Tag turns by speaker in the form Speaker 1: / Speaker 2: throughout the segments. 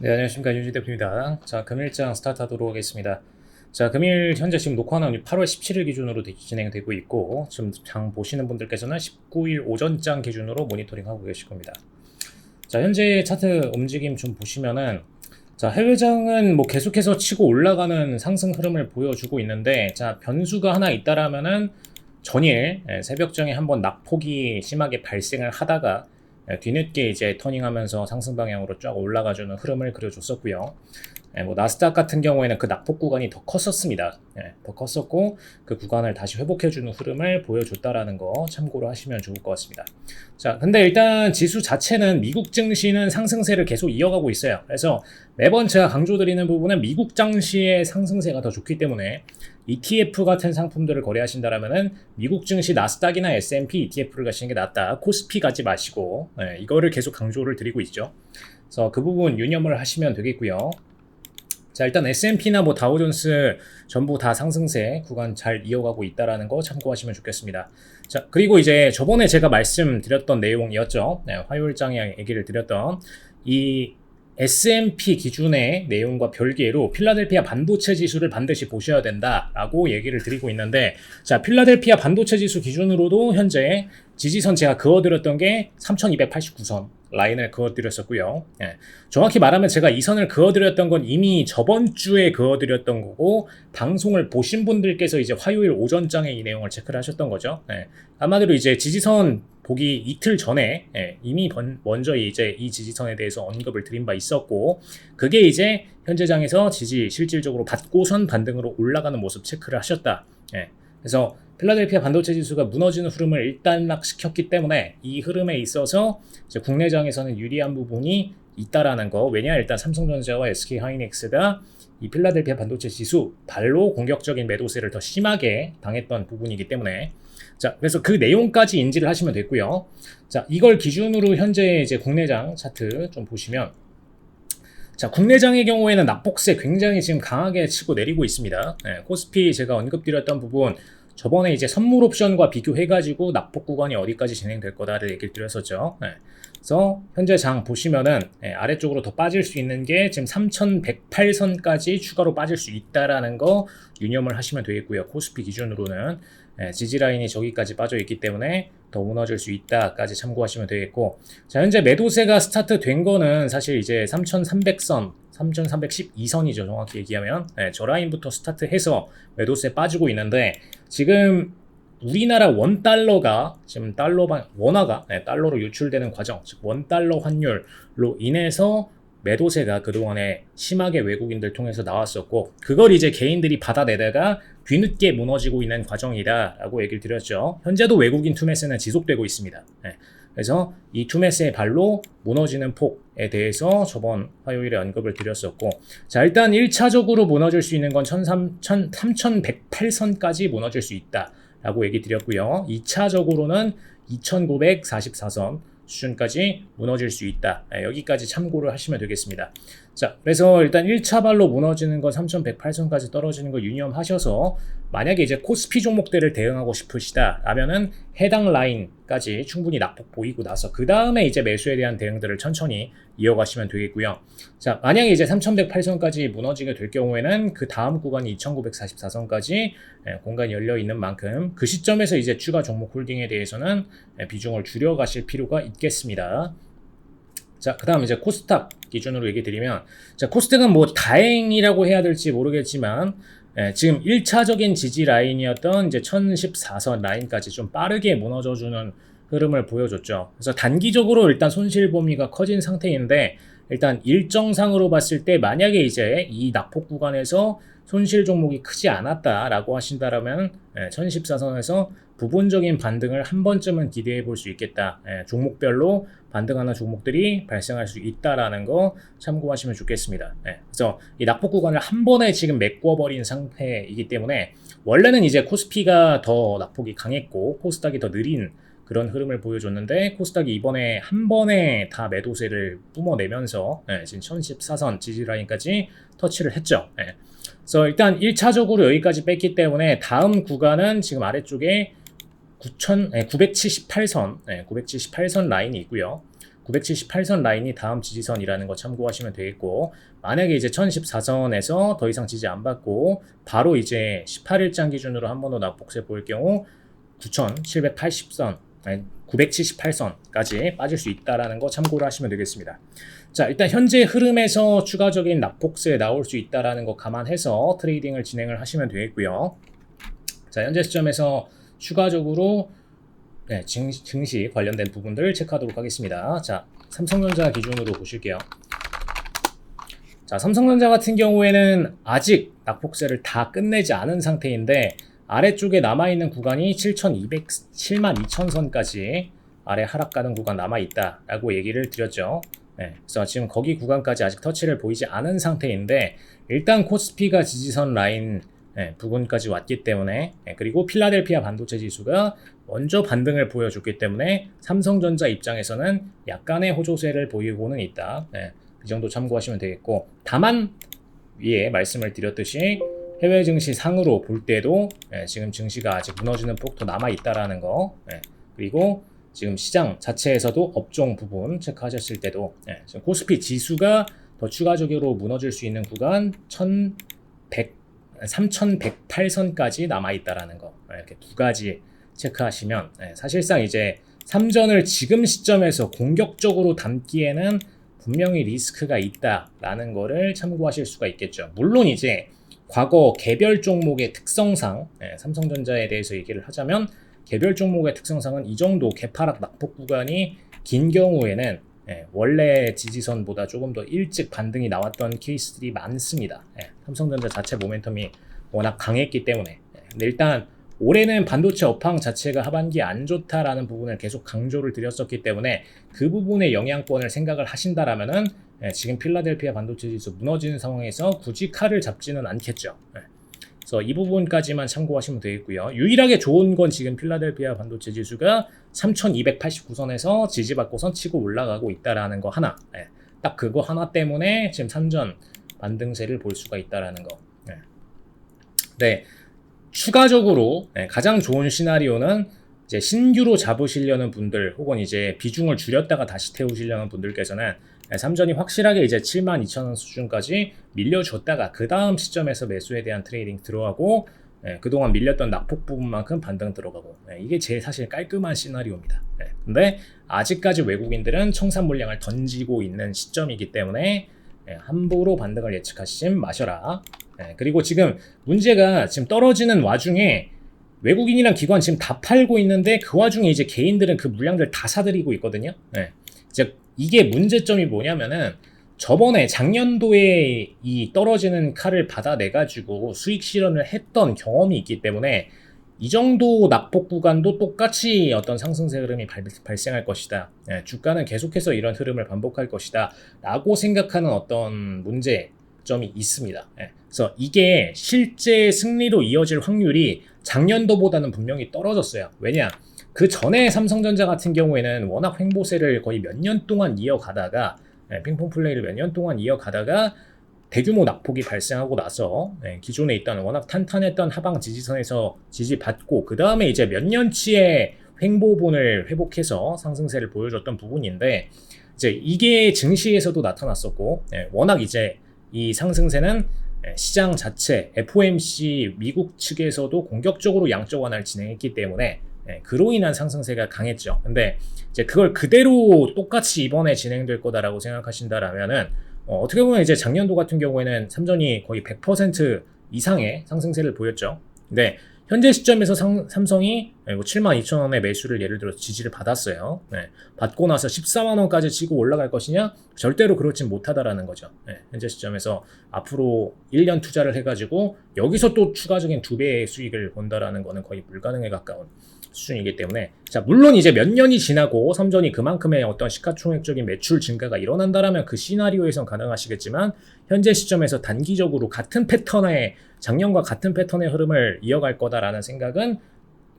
Speaker 1: 네, 안녕하십니까. 윤지 대표입니다. 자, 금일장 스타트하도록 하겠습니다. 자, 금일 현재 지금 녹화는 8월 17일 기준으로 진행되고 있고, 지금 장 보시는 분들께서는 19일 오전장 기준으로 모니터링하고 계실 겁니다. 자, 현재 차트 움직임 좀 보시면은, 자, 해외장은 뭐 계속해서 치고 올라가는 상승 흐름을 보여주고 있는데, 자, 변수가 하나 있다라면은 전일 새벽장에 한번 낙폭이 심하게 발생을 하다가 뒤늦게 이제 터닝하면서 상승 방향으로 쫙 올라가주는 흐름을 그려줬었고요. 뭐 나스닥 같은 경우에는 그 낙폭 구간이 더 컸었습니다. 더 컸었고 그 구간을 다시 회복해주는 흐름을 보여줬다라는 거 참고로 하시면 좋을 것 같습니다. 자, 근데 일단 지수 자체는 미국 증시는 상승세를 계속 이어가고 있어요. 그래서 매번 제가 강조드리는 부분은 미국 증시의 상승세가 더 좋기 때문에 ETF 같은 상품들을 거래하신다라면은 미국 증시 나스닥이나 S&P ETF를 가시는 게 낫다. 코스피 가지 마시고 이거를 계속 강조를 드리고 있죠. 그래서 그 부분 유념을 하시면 되겠고요. 자, 일단 S&P나 뭐 다우존스 전부 다 상승세 구간 잘 이어가고 있다라는 거 참고하시면 좋겠습니다. 자, 그리고 이제 저번에 제가 말씀드렸던 내용이었죠. 화요일장에 얘기를 드렸던 이 S&P 기준의 내용과 별개로 필라델피아 반도체 지수를 반드시 보셔야 된다라고 얘기를 드리고 있는데, 자, 필라델피아 반도체 지수 기준으로도 현재 지지선 제가 그어드렸던 게 3289선 라인을 그어드렸었고요. 정확히 말하면 제가 이 선을 그어드렸던 건 이미 저번 주에 그어드렸던 거고, 방송을 보신 분들께서 이제 화요일 오전장에 이 내용을 체크를 하셨던 거죠. 아마도 이제 지지선 보기 이틀 전에 이미 먼저 이제 이 지지선에 대해서 언급을 드린 바 있었고, 그게 이제 현재장에서 지지 실질적으로 받고선 반등으로 올라가는 모습 체크를 하셨다. 그래서 필라델피아 반도체 지수가 무너지는 흐름을 일단락시켰기 때문에 이 흐름에 있어서 이제 국내장에서는 유리한 부분이 있다라는 거. 왜냐, 일단 삼성전자와 SK하이닉스가 이 필라델피아 반도체 지수 발로 공격적인 매도세를 더 심하게 당했던 부분이기 때문에, 자, 그래서 그 내용까지 인지를 하시면 됐고요. 자, 이걸 기준으로 현재 이제 국내장 차트 좀 보시면, 자, 국내장의 경우에는 낙폭세 굉장히 지금 강하게 치고 내리고 있습니다. 코스피 제가 언급드렸던 부분, 저번에 이제 선물 옵션과 비교해가지고 낙폭 구간이 어디까지 진행될 거다를 얘기를 드렸었죠. 그래서 현재 장 보시면은 아래쪽으로 더 빠질 수 있는 게 지금 3108선까지 추가로 빠질 수 있다라는 거 유념을 하시면 되겠고요. 코스피 기준으로는 지지 라인이 저기까지 빠져 있기 때문에 더 무너질 수 있다까지 참고하시면 되겠고, 자, 현재 매도세가 스타트 된 거는 사실 이제 3300선 3312선이죠. 정확히 얘기하면 저 라인부터 스타트해서 매도세 빠지고 있는데, 지금 우리나라 원달러가 지금 원화가 달러로 유출되는 과정, 즉 원달러 환율로 인해서 매도세가 그동안에 심하게 외국인들 통해서 나왔었고, 그걸 이제 개인들이 받아내다가 뒤늦게 무너지고 있는 과정이다라고 얘기를 드렸죠. 현재도 외국인 투매세는 지속되고 있습니다. 그래서 이 투매세의 발로 무너지는 폭에 대해서 저번 화요일에 언급을 드렸었고, 자, 일단 1차적으로 무너질 수 있는 건 3108선까지 무너질 수 있다라고 얘기 드렸고요. 2차적으로는 2944선 수준까지 무너질 수 있다. 여기까지 참고를 하시면 되겠습니다. 자, 그래서 일단 1차 발로 무너지는 건 3108선까지 떨어지는 걸 유념하셔서, 만약에 이제 코스피 종목들을 대응하고 싶으시다 라면은 해당 라인까지 충분히 낙폭 보이고 나서 그 다음에 이제 매수에 대한 대응들을 천천히 이어가시면 되겠고요. 자, 만약에 이제 3108선까지 무너지게 될 경우에는 그 다음 구간이 2944선까지 공간이 열려 있는 만큼 그 시점에서 이제 추가 종목 홀딩에 대해서는 비중을 줄여 가실 필요가 있겠습니다. 자, 그 다음 이제 코스닥 기준으로 얘기 드리면, 자, 코스닥은 뭐 다행이라고 해야 될지 모르겠지만, 지금 1차적인 지지 라인이었던 이제 1014선 라인까지 좀 빠르게 무너져주는 흐름을 보여줬죠. 그래서 단기적으로 일단 손실 범위가 커진 상태인데, 일단 일정상으로 봤을 때 만약에 이제 이 낙폭 구간에서 손실 종목이 크지 않았다라고 하신다라면 1014선에서 부분적인 반등을 한 번쯤은 기대해 볼 수 있겠다. 종목별로 반등하는 종목들이 발생할 수 있다라는 거 참고하시면 좋겠습니다. 그래서 이 낙폭 구간을 한 번에 지금 메꿔버린 상태이기 때문에, 원래는 이제 코스피가 더 낙폭이 강했고 코스닥이 더 느린 그런 흐름을 보여줬는데, 코스닥이 이번에 한 번에 다 매도세를 뿜어내면서 지금 1014선 지지라인까지 터치를 했죠. 그래서 일단 1차적으로 여기까지 뺐기 때문에 다음 구간은 지금 아래쪽에 978선 라인이 있고요. 978선 라인이 다음 지지선이라는 거 참고하시면 되겠고, 만약에 이제 1014선에서 더 이상 지지 안 받고 바로 이제 18일장 기준으로 한 번 더 낙폭세 보일 경우 9780선, 아니 978선까지 빠질 수 있다라는 거 참고를 하시면 되겠습니다. 자, 일단 현재 흐름에서 추가적인 낙폭세 나올 수 있다라는 거 감안해서 트레이딩을 진행을 하시면 되겠고요. 자, 현재 시점에서 추가적으로 증시 관련된 부분들 체크하도록 하겠습니다. 자, 삼성전자 기준으로 보실게요. 자, 삼성전자 같은 경우에는 아직 낙폭세를 다 끝내지 않은 상태인데 아래쪽에 남아있는 구간이 72,000선까지 아래 하락 가는 구간 남아있다라고 얘기를 드렸죠. 그래서 지금 거기 구간까지 아직 터치를 보이지 않은 상태인데 일단 코스피가 지지선 라인 부근까지 왔기 때문에, 그리고 필라델피아 반도체 지수가 먼저 반등을 보여줬기 때문에 삼성전자 입장에서는 약간의 호조세를 보이고는 있다. 이 정도 참고하시면 되겠고, 다만 위에 말씀을 드렸듯이 해외 증시 상으로 볼 때도 지금 증시가 아직 무너지는 폭도 남아 있다라는 거, 그리고 지금 시장 자체에서도 업종 부분 체크하셨을 때도 지금 코스피 지수가 더 추가적으로 무너질 수 있는 구간 3108선까지 남아있다라는 거, 이렇게 두 가지 체크하시면 사실상 이제 삼전을 지금 시점에서 공격적으로 담기에는 분명히 리스크가 있다라는 거를 참고하실 수가 있겠죠. 물론 이제 과거 개별 종목의 특성상 삼성전자에 대해서 얘기를 하자면 개별 종목의 특성상은 이 정도 개파락 낙폭 구간이 긴 경우에는 원래 지지선보다 조금 더 일찍 반등이 나왔던 케이스들이 많습니다. 삼성전자 자체 모멘텀이 워낙 강했기 때문에. 근데 일단 올해는 반도체 업황 자체가 하반기에 안 좋다라는 부분을 계속 강조를 드렸었기 때문에 그 부분의 영향권을 생각을 하신다라면은 지금 필라델피아 반도체 지수 무너지는 상황에서 굳이 칼을 잡지는 않겠죠. 그래서 이 부분까지만 참고하시면 되겠고요. 유일하게 좋은 건 지금 필라델피아 반도체 지수가 3289선에서 지지받고 선치고 올라가고 있다라는 거 하나. 딱 그거 하나 때문에 지금 삼전 반등세를 볼 수가 있다라는 거. 네. 추가적으로 가장 좋은 시나리오는 이제 신규로 잡으시려는 분들 혹은 이제 비중을 줄였다가 다시 태우시려는 분들께서는 삼전이 확실하게 이제 72,000원 수준까지 밀려줬다가 그 다음 시점에서 매수에 대한 트레이딩 들어가고 그동안 밀렸던 낙폭 부분만큼 반등 들어가고 이게 제일 사실 깔끔한 시나리오입니다. 근데 아직까지 외국인들은 청산 물량을 던지고 있는 시점이기 때문에 함부로 반등을 예측하시지 마셔라. 그리고 지금 문제가 지금 떨어지는 와중에 외국인이랑 기관 지금 다 팔고 있는데 그 와중에 이제 개인들은 그 물량들 다 사들이고 있거든요. 즉 이게 문제점이 뭐냐면은 저번에 작년도에 이 떨어지는 칼을 받아내가지고 수익 실현을 했던 경험이 있기 때문에 이 정도 낙폭 구간도 똑같이 어떤 상승세 흐름이 발생할 것이다. 주가는 계속해서 이런 흐름을 반복할 것이다. 라고 생각하는 어떤 문제점이 있습니다. 그래서 이게 실제 승리로 이어질 확률이 작년도보다는 분명히 떨어졌어요. 왜냐? 그 전에 삼성전자 같은 경우에는 워낙 횡보세를 거의 몇 년 동안 이어가다가 핑퐁 플레이를 몇 년 동안 이어가다가 대규모 낙폭이 발생하고 나서 기존에 있던 워낙 탄탄했던 하방 지지선에서 지지받고 그 다음에 이제 몇 년치의 횡보분을 회복해서 상승세를 보여줬던 부분인데 이제 이게 증시에서도 나타났었고 워낙 이제 이 상승세는 시장 자체 FOMC 미국 측에서도 공격적으로 양적 완화를 진행했기 때문에 그로 인한 상승세가 강했죠. 근데 이제 그걸 그대로 똑같이 이번에 진행될 거다라고 생각하신다라면은 어떻게 보면 이제 작년도 같은 경우에는 삼전이 거의 100% 이상의 상승세를 보였죠. 근데 현재 시점에서 삼성이 72,000원의 매수를 예를 들어 지지를 받았어요. 받고 나서 14만원까지 치고 올라갈 것이냐? 절대로 그렇진 못하다라는 거죠. 현재 시점에서 앞으로 1년 투자를 해가지고 여기서 또 추가적인 2배의 수익을 본다라는 거는 거의 불가능에 가까운 수준이기 때문에 자 물론 이제 몇 년이 지나고 삼전이 그만큼의 어떤 시가총액적인 매출 증가가 일어난다라면 그 시나리오에선 가능하시겠지만 현재 시점에서 단기적으로 같은 패턴의 작년과 같은 패턴의 흐름을 이어갈 거다라는 생각은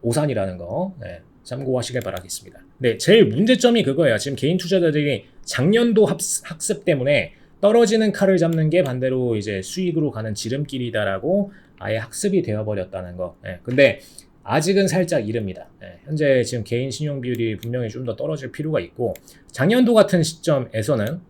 Speaker 1: 오산이라는 거 참고하시길 바라겠습니다. 네, 제일 문제점이 그거예요. 지금 개인 투자자들이 작년도 학습 때문에 떨어지는 칼을 잡는 게 반대로 이제 수익으로 가는 지름길이다라고 아예 학습이 되어버렸다는 거. 근데 아직은 살짝 이릅니다. 현재 지금 개인 신용 비율이 분명히 좀 더 떨어질 필요가 있고, 작년도 같은 시점에서는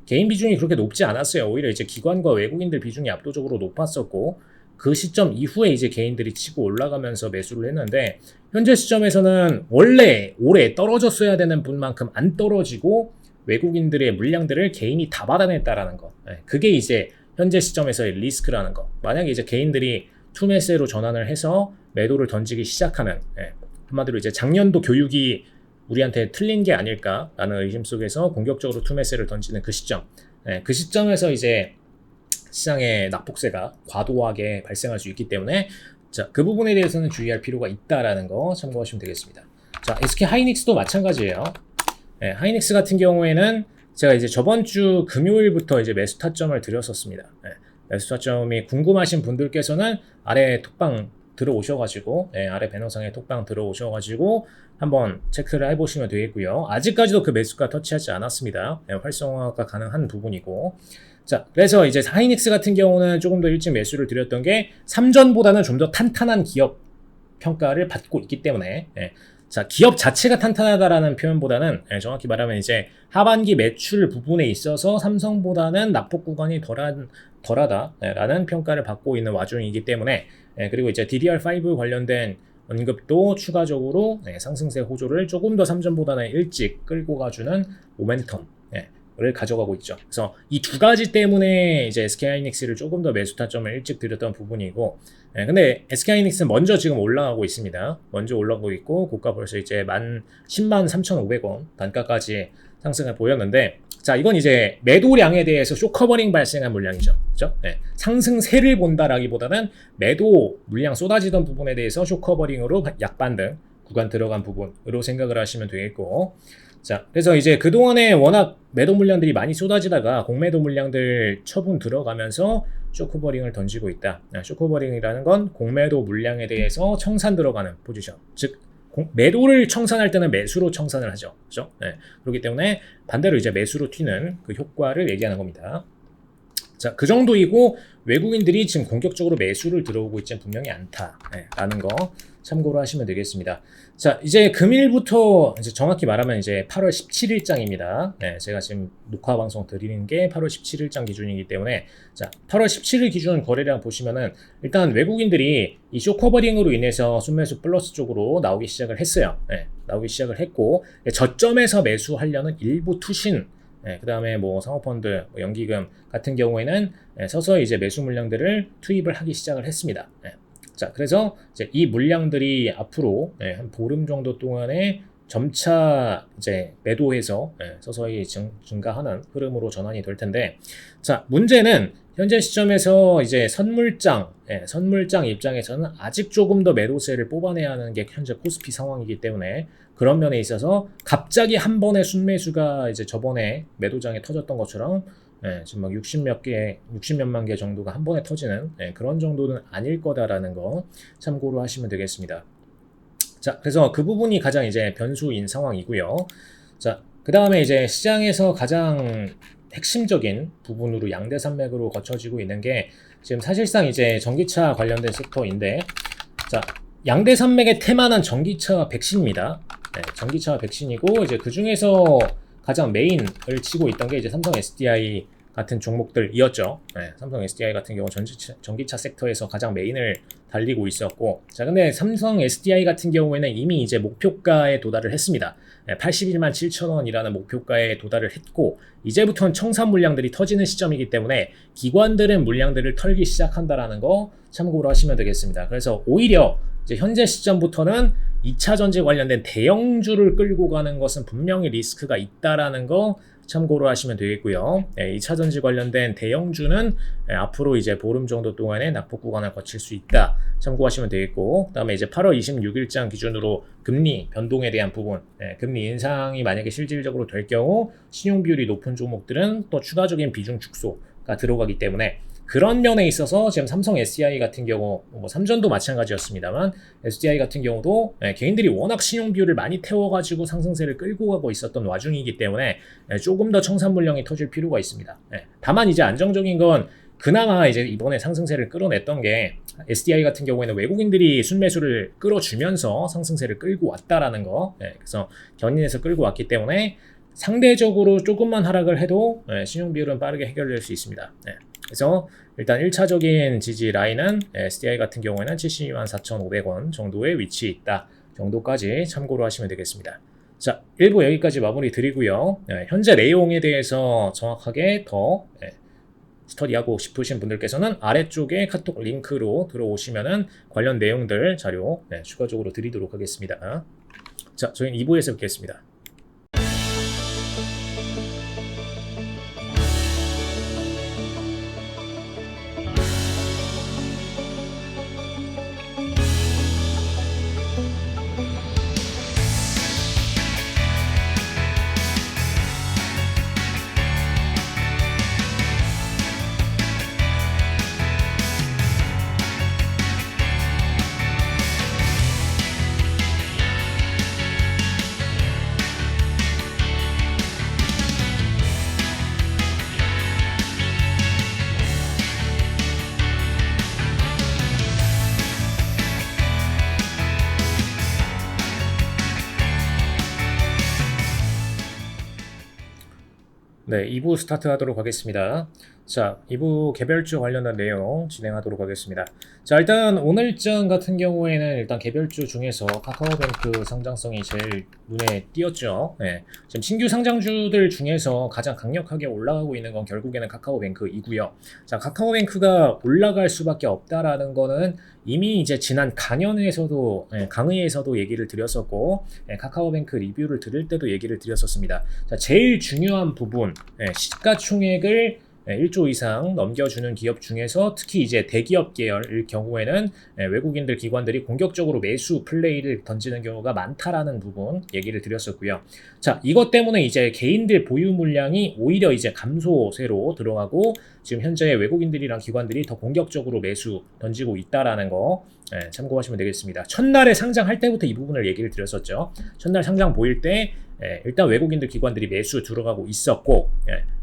Speaker 1: 개인 비중이 그렇게 높지 않았어요. 오히려 이제 기관과 외국인들 비중이 압도적으로 높았었고, 그 시점 이후에 이제 개인들이 치고 올라가면서 매수를 했는데, 현재 시점에서는 원래 올해 떨어졌어야 되는 분만큼 안 떨어지고 외국인들의 물량들을 개인이 다 받아냈다라는 거. 그게 이제 현재 시점에서의 리스크라는 거. 만약에 이제 개인들이 투매세로 전환을 해서 매도를 던지기 시작하면, 한마디로 이제 작년도 교육이 우리한테 틀린 게 아닐까라는 의심 속에서 공격적으로 투매세를 던지는 그 시점, 그 시점에서 이제 시장의 낙폭세가 과도하게 발생할 수 있기 때문에, 자, 그 부분에 대해서는 주의할 필요가 있다라는 거 참고하시면 되겠습니다. 자, SK 하이닉스도 마찬가지예요. 하이닉스 같은 경우에는 제가 이제 저번 주 금요일부터 이제 매수 타점을 드렸었습니다. 매수 타점이 궁금하신 분들께서는 아래 톡방 들어오셔가지고, 아래 배너상에 톡방 들어오셔가지고 한번 체크를 해보시면 되겠고요. 아직까지도 그 매수가 터치하지 않았습니다. 활성화가 가능한 부분이고, 자, 그래서 이제 하이닉스 같은 경우는 조금 더 일찍 매수를 드렸던 게 삼전보다는 좀 더 탄탄한 기업 평가를 받고 있기 때문에, 자, 기업 자체가 탄탄하다라는 표현보다는 정확히 말하면 이제 하반기 매출 부분에 있어서 삼성보다는 낙폭 구간이 덜하다라는 평가를 받고 있는 와중이기 때문에, 그리고 이제 DDR5 관련된 언급도 추가적으로 상승세 호조를 조금 더 삼전보다는 일찍 끌고 가주는 모멘텀 를 가져가고 있죠. 그래서 이 두 가지 때문에 이제 SK하이닉스를 조금 더 매수 타점을 일찍 드렸던 부분이고, 근데 SK하이닉스는 먼저 지금 올라가고 있습니다. 먼저 올라가고 있고, 고가 벌써 이제 103,500원 단가까지 상승을 보였는데, 자, 이건 이제 매도량에 대해서 쇼커버링 발생한 물량이죠. 그죠? 상승세를 본다라기보다는 매도 물량 쏟아지던 부분에 대해서 쇼커버링으로 약반등 구간 들어간 부분으로 생각을 하시면 되겠고, 자, 그래서 이제 그동안에 워낙 매도 물량들이 많이 쏟아지다가 공매도 물량들 처분 들어가면서 쇼커버링을 던지고 있다. 쇼커버링이라는 건 공매도 물량에 대해서 청산 들어가는 포지션. 즉, 매도를 청산할 때는 매수로 청산을 하죠. 그죠? 그렇기 때문에 반대로 이제 매수로 튀는 그 효과를 얘기하는 겁니다. 자, 그 정도이고, 외국인들이 지금 공격적으로 매수를 들어오고 있지는 분명히 않다라는 거 참고로 하시면 되겠습니다. 자, 이제 금일부터 이제 정확히 말하면 이제 8월 17일장입니다. 제가 지금 녹화 방송 드리는 게 8월 17일장 기준이기 때문에, 자, 8월 17일 기준 거래량 보시면은 일단 외국인들이 이 쇼커버링으로 인해서 순매수 플러스 쪽으로 나오기 시작을 했어요. 나오기 시작을 했고, 저점에서 매수하려는 일부 투신, 그 다음에 뭐 상호펀드, 뭐 연기금 같은 경우에는 서서히 이제 매수 물량들을 투입을 하기 시작을 했습니다. 자, 그래서 이제 이 물량들이 앞으로 한 보름 정도 동안에 점차 이제 매도해서 서서히 증가하는 흐름으로 전환이 될 텐데, 자, 문제는 현재 시점에서 이제 선물장 입장에서는 아직 조금 더 매도세를 뽑아내야 하는 게 현재 코스피 상황이기 때문에, 그런 면에 있어서 갑자기 한 번에 순매수가 이제 저번에 매도장에 터졌던 것처럼 지금 막 60몇만 개 정도가 한 번에 터지는 그런 정도는 아닐 거다라는 거 참고로 하시면 되겠습니다. 자, 그래서 그 부분이 가장 이제 변수인 상황이고요. 자, 그 다음에 이제 시장에서 가장 핵심적인 부분으로 양대 산맥으로 거쳐지고 있는 게 지금 사실상 이제 전기차 관련된 섹터인데, 자, 양대 산맥의 테마는 전기차 백신입니다. 전기차 백신이고, 이제 그 중에서 가장 메인을 치고 있던 게 이제 삼성 SDI 같은 종목들이었죠. 삼성 SDI 같은 경우 전기차 섹터에서 가장 메인을 달리고 있었고, 자, 근데 삼성 SDI 같은 경우에는 이미 이제 목표가에 도달을 했습니다. 81만 7천 원이라는 목표가에 도달을 했고, 이제부터는 청산 물량들이 터지는 시점이기 때문에 기관들은 물량들을 털기 시작한다라는 거 참고로 하시면 되겠습니다. 그래서 오히려 이제 현재 시점부터는 2차 전지 관련된 대형주를 끌고 가는 것은 분명히 리스크가 있다라는 거 참고로 하시면 되겠고요. 2차 전지 관련된 대형주는 앞으로 이제 보름 정도 동안에 낙폭 구간을 거칠 수 있다 참고하시면 되겠고, 그다음에 이제 8월 26일장 기준으로 금리 변동에 대한 부분, 금리 인상이 만약에 실질적으로 될 경우 신용 비율이 높은 종목들은 또 추가적인 비중 축소가 들어가기 때문에, 그런 면에 있어서 지금 삼성 SDI 같은 경우, 뭐 삼전도 마찬가지였습니다만 SDI 같은 경우도 개인들이 워낙 신용 비율을 많이 태워가지고 상승세를 끌고 가고 있었던 와중이기 때문에 조금 더 청산 물량이 터질 필요가 있습니다. 다만 이제 안정적인 건 그나마 이제 이번에 상승세를 끌어냈던 게 SDI 같은 경우에는 외국인들이 순매수를 끌어주면서 상승세를 끌고 왔다라는 거. 그래서 견인해서 끌고 왔기 때문에 상대적으로 조금만 하락을 해도 신용 비율은 빠르게 해결될 수 있습니다. 그래서 일단 1차적인 지지 라인은 SDI 같은 경우에는 72만 4,500원 정도의 위치에 있다 정도까지 참고로 하시면 되겠습니다. 자, 1부 여기까지 마무리 드리고요. 현재 내용에 대해서 정확하게 더 스터디하고 싶으신 분들께서는 아래쪽에 카톡 링크로 들어오시면은 관련 내용들 자료 추가적으로 드리도록 하겠습니다. 자, 저희는 2부에서 뵙겠습니다. 네, 2부 스타트 하도록 하겠습니다. 자, 2부 개별주 관련한 내용 진행하도록 하겠습니다. 자, 일단 오늘장 같은 경우에는 일단 개별주 중에서 카카오뱅크 상장성이 제일 눈에 띄었죠. 지금 신규 상장주들 중에서 가장 강력하게 올라가고 있는 건 결국에는 카카오뱅크이고요. 자, 카카오뱅크가 올라갈 수밖에 없다라는 거는 이미 이제 지난 강의에서도 얘기를 드렸었고, 카카오뱅크 리뷰를 들을 때도 얘기를 드렸었습니다. 자, 제일 중요한 부분, 시가총액을 1조 이상 넘겨주는 기업 중에서 특히 이제 대기업 계열일 경우에는 외국인들 기관들이 공격적으로 매수 플레이를 던지는 경우가 많다라는 부분 얘기를 드렸었고요. 자, 이것 때문에 이제 개인들 보유 물량이 오히려 이제 감소세로 들어가고 지금 현재 외국인들이랑 기관들이 더 공격적으로 매수 던지고 있다라는 거 참고하시면 되겠습니다. 첫날에 상장할 때부터 이 부분을 얘기를 드렸었죠. 첫날 상장 보일 때 일단 외국인들 기관들이 매수 들어가고 있었고,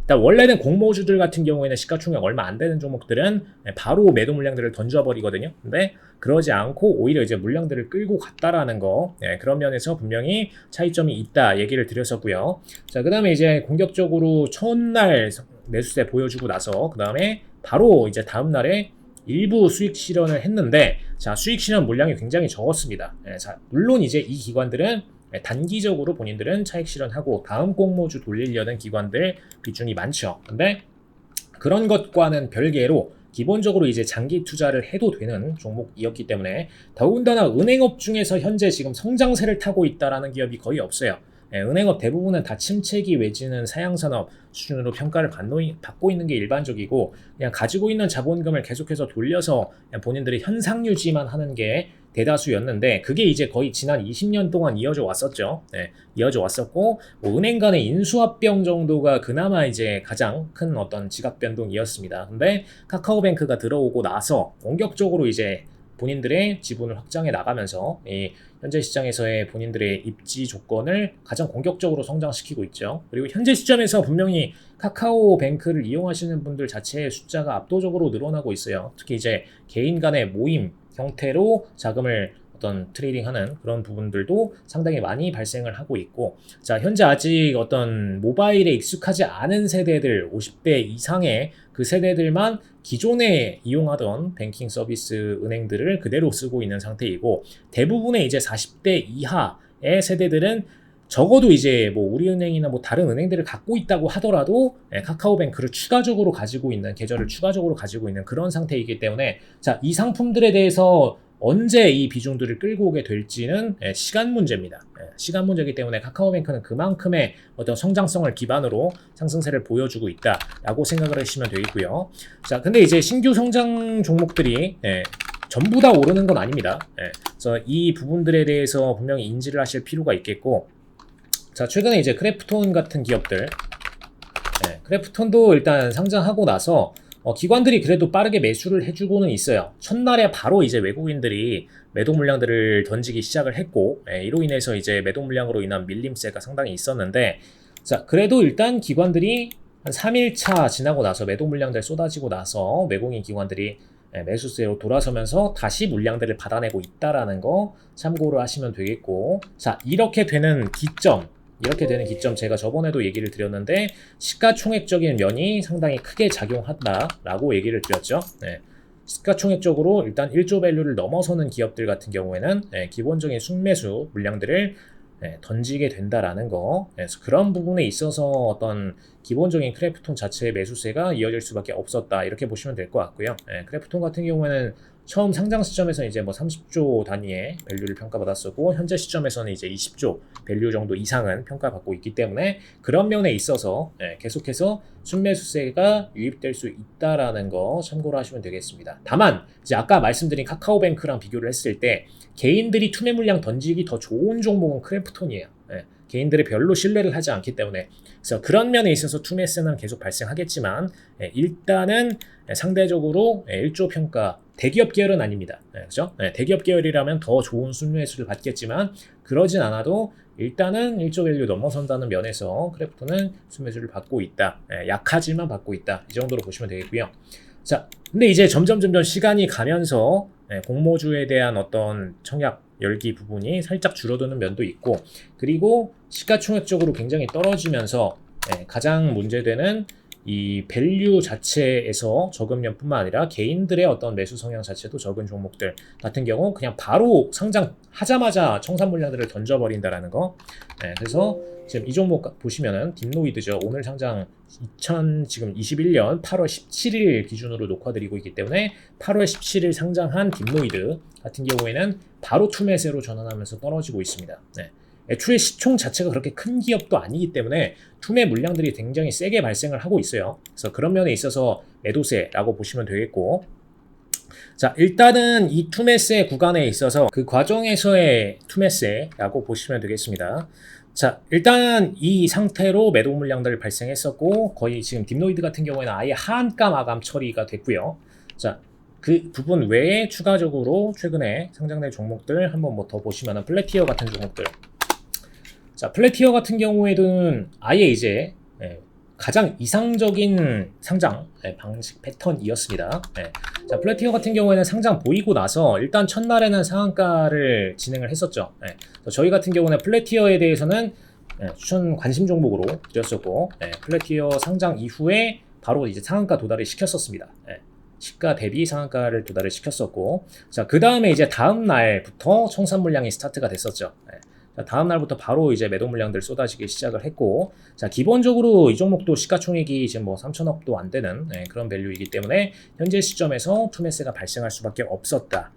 Speaker 1: 일단 원래는 공모주들 같은 경우에는 시가총액 얼마 안 되는 종목들은 바로 매도 물량들을 던져버리거든요. 근데 그러지 않고 오히려 이제 물량들을 끌고 갔다라는 거, 그런 면에서 분명히 차이점이 있다 얘기를 드렸었고요. 자, 그 다음에 이제 공격적으로 첫날 매수세 보여주고 나서 그 다음에 바로 이제 다음 날에 일부 수익 실현을 했는데, 자, 수익 실현 물량이 굉장히 적었습니다. 자, 물론 이제 이 기관들은 단기적으로 본인들은 차익 실현하고 다음 공모주 돌리려는 기관들 비중이 많죠. 근데 그런 것과는 별개로 기본적으로 이제 장기 투자를 해도 되는 종목이었기 때문에 더군다나 은행업 중에서 현재 지금 성장세를 타고 있다라는 기업이 거의 없어요. 은행업 대부분은 다 침체기 외지는 사양산업 수준으로 평가를 받고 있는 게 일반적이고 그냥 가지고 있는 자본금을 계속해서 돌려서 그냥 본인들이 현상 유지만 하는 게 대다수였는데 그게 이제 거의 지난 20년 동안 이어져 왔었죠. 이어져 왔었고 뭐 은행 간의 인수합병 정도가 그나마 이제 가장 큰 어떤 지각 변동이었습니다. 근데 카카오뱅크가 들어오고 나서 본격적으로 이제 본인들의 지분을 확장해 나가면서 이 현재 시장에서의 본인들의 입지 조건을 가장 공격적으로 성장시키고 있죠. 그리고 현재 시점에서 분명히 카카오뱅크를 이용하시는 분들 자체의 숫자가 압도적으로 늘어나고 있어요. 특히 이제 개인 간의 모임 형태로 자금을 어떤 트레이딩하는 그런 부분들도 상당히 많이 발생을 하고 있고, 자, 현재 아직 어떤 모바일에 익숙하지 않은 세대들 50대 이상의 그 세대들만 기존에 이용하던 뱅킹 서비스 은행들을 그대로 쓰고 있는 상태이고, 대부분의 이제 40대 이하의 세대들은 적어도 이제 뭐 우리은행이나 뭐 다른 은행들을 갖고 있다고 하더라도 카카오뱅크를 추가적으로 가지고 있는 계좌를 추가적으로 가지고 있는 그런 상태이기 때문에, 자, 이 상품들에 대해서 언제 이 비중들을 끌고 오게 될지는 시간 문제입니다. 시간 문제이기 때문에 카카오뱅크는 그만큼의 어떤 성장성을 기반으로 상승세를 보여주고 있다라고 생각을 하시면 되겠고요. 자, 근데 이제 신규 성장 종목들이 전부 다 오르는 건 아닙니다. 그래서 이 부분들에 대해서 분명히 인지를 하실 필요가 있겠고, 자, 최근에 이제 크래프톤 같은 기업들, 크래프톤도 일단 상장하고 나서 기관들이 그래도 빠르게 매수를 해주고는 있어요. 첫날에 바로 이제 외국인들이 매도 물량들을 던지기 시작을 했고, 이로 인해서 이제 매도 물량으로 인한 밀림세가 상당히 있었는데, 자, 그래도 일단 기관들이 한 3일차 지나고 나서 매도 물량들 쏟아지고 나서 외국인 기관들이 매수세로 돌아서면서 다시 물량들을 받아내고 있다라는 거 참고를 하시면 되겠고, 자, 이렇게 되는 기점 제가 저번에도 얘기를 드렸는데 시가총액적인 면이 상당히 크게 작용한다라고 얘기를 드렸죠. 시가총액적으로 일단 1조 밸류를 넘어서는 기업들 같은 경우에는 기본적인 순매수 물량들을 던지게 된다라는 거. 그래서 그런 부분에 있어서 어떤 기본적인 크래프톤 자체의 매수세가 이어질 수밖에 없었다, 이렇게 보시면 될 것 같고요. 크래프톤 같은 경우에는 처음 상장 시점에서 이제 뭐 30조 단위의 밸류를 평가받았었고, 현재 시점에서는 이제 20조 밸류 정도 이상은 평가받고 있기 때문에 그런 면에 있어서 계속해서 순매수세가 유입될 수 있다라는 거 참고로 하시면 되겠습니다. 다만 이제 아까 말씀드린 카카오뱅크랑 비교를 했을 때 개인들이 투매 물량 던지기 더 좋은 종목은 크래프톤이에요. 개인들이 별로 신뢰를 하지 않기 때문에. 그래서 그런 면에 있어서 투매세는 계속 발생하겠지만 일단은 상대적으로 1조 평가, 대기업 계열은 아닙니다. 그죠? 대기업 계열이라면 더 좋은 순매수를 받겠지만 그러진 않아도 일단은 1조 밸류 넘어선다는 면에서 크래프톤은 순매수를 받고 있다. 약하지만 받고 있다. 이 정도로 보시면 되겠고요. 자, 근데 이제 점점 시간이 가면서 공모주에 대한 어떤 청약 열기 부분이 살짝 줄어드는 면도 있고, 그리고 시가총액적으로 굉장히 떨어지면서 가장 문제되는 이 밸류 자체에서 적음면뿐만 아니라 개인들의 어떤 매수 성향 자체도 적은 종목들 같은 경우 그냥 바로 상장하자마자 청산 물량들을 던져버린다라는 거. 그래서 지금 이 종목 보시면은 딥노이드죠. 오늘 상장 지금 21년 8월 17일 기준으로 녹화드리고 있기 때문에 8월 17일 상장한 딥노이드 같은 경우에는 바로 투매세로 전환하면서 떨어지고 있습니다. 애초에 시총 자체가 그렇게 큰 기업도 아니기 때문에 투매 물량들이 굉장히 세게 발생을 하고 있어요. 그래서 그런 면에 있어서 매도세라고 보시면 되겠고, 자, 일단은 이 투매세 구간에 있어서 그 과정에서의 투매세라고 보시면 되겠습니다. 자, 일단 이 상태로 매도 물량들 발생했었고, 거의 지금 딥노이드 같은 경우에는 아예 하한가 마감 처리가 됐고요. 자, 그 부분 외에 추가적으로 최근에 상장된 종목들 한번 뭐 더 보시면은 플래티어 같은 종목들. 자, 플래티어 같은 경우에는 아예 이제 가장 이상적인 상장 방식 패턴이었습니다. 자, 플래티어 같은 경우에는 상장 보이고 나서 일단 첫날에는 상한가를 진행을 했었죠. 저희 같은 경우는 플래티어에 대해서는 추천 관심 종목으로 드렸었고, 플래티어 상장 이후에 바로 이제 상한가 도달을 시켰었습니다. 시가 대비 상한가를 도달을 시켰었고, 자, 그 다음에 이제 다음 날부터 청산 물량이 스타트가 됐었죠. 자, 다음 날부터 바로 이제 매도 물량들 쏟아지기 시작을 했고, 자, 기본적으로 이 종목도 시가총액이 지금 뭐 3천억도 안 되는 그런 밸류이기 때문에 현재 시점에서 투매세가 발생할 수밖에 없었다.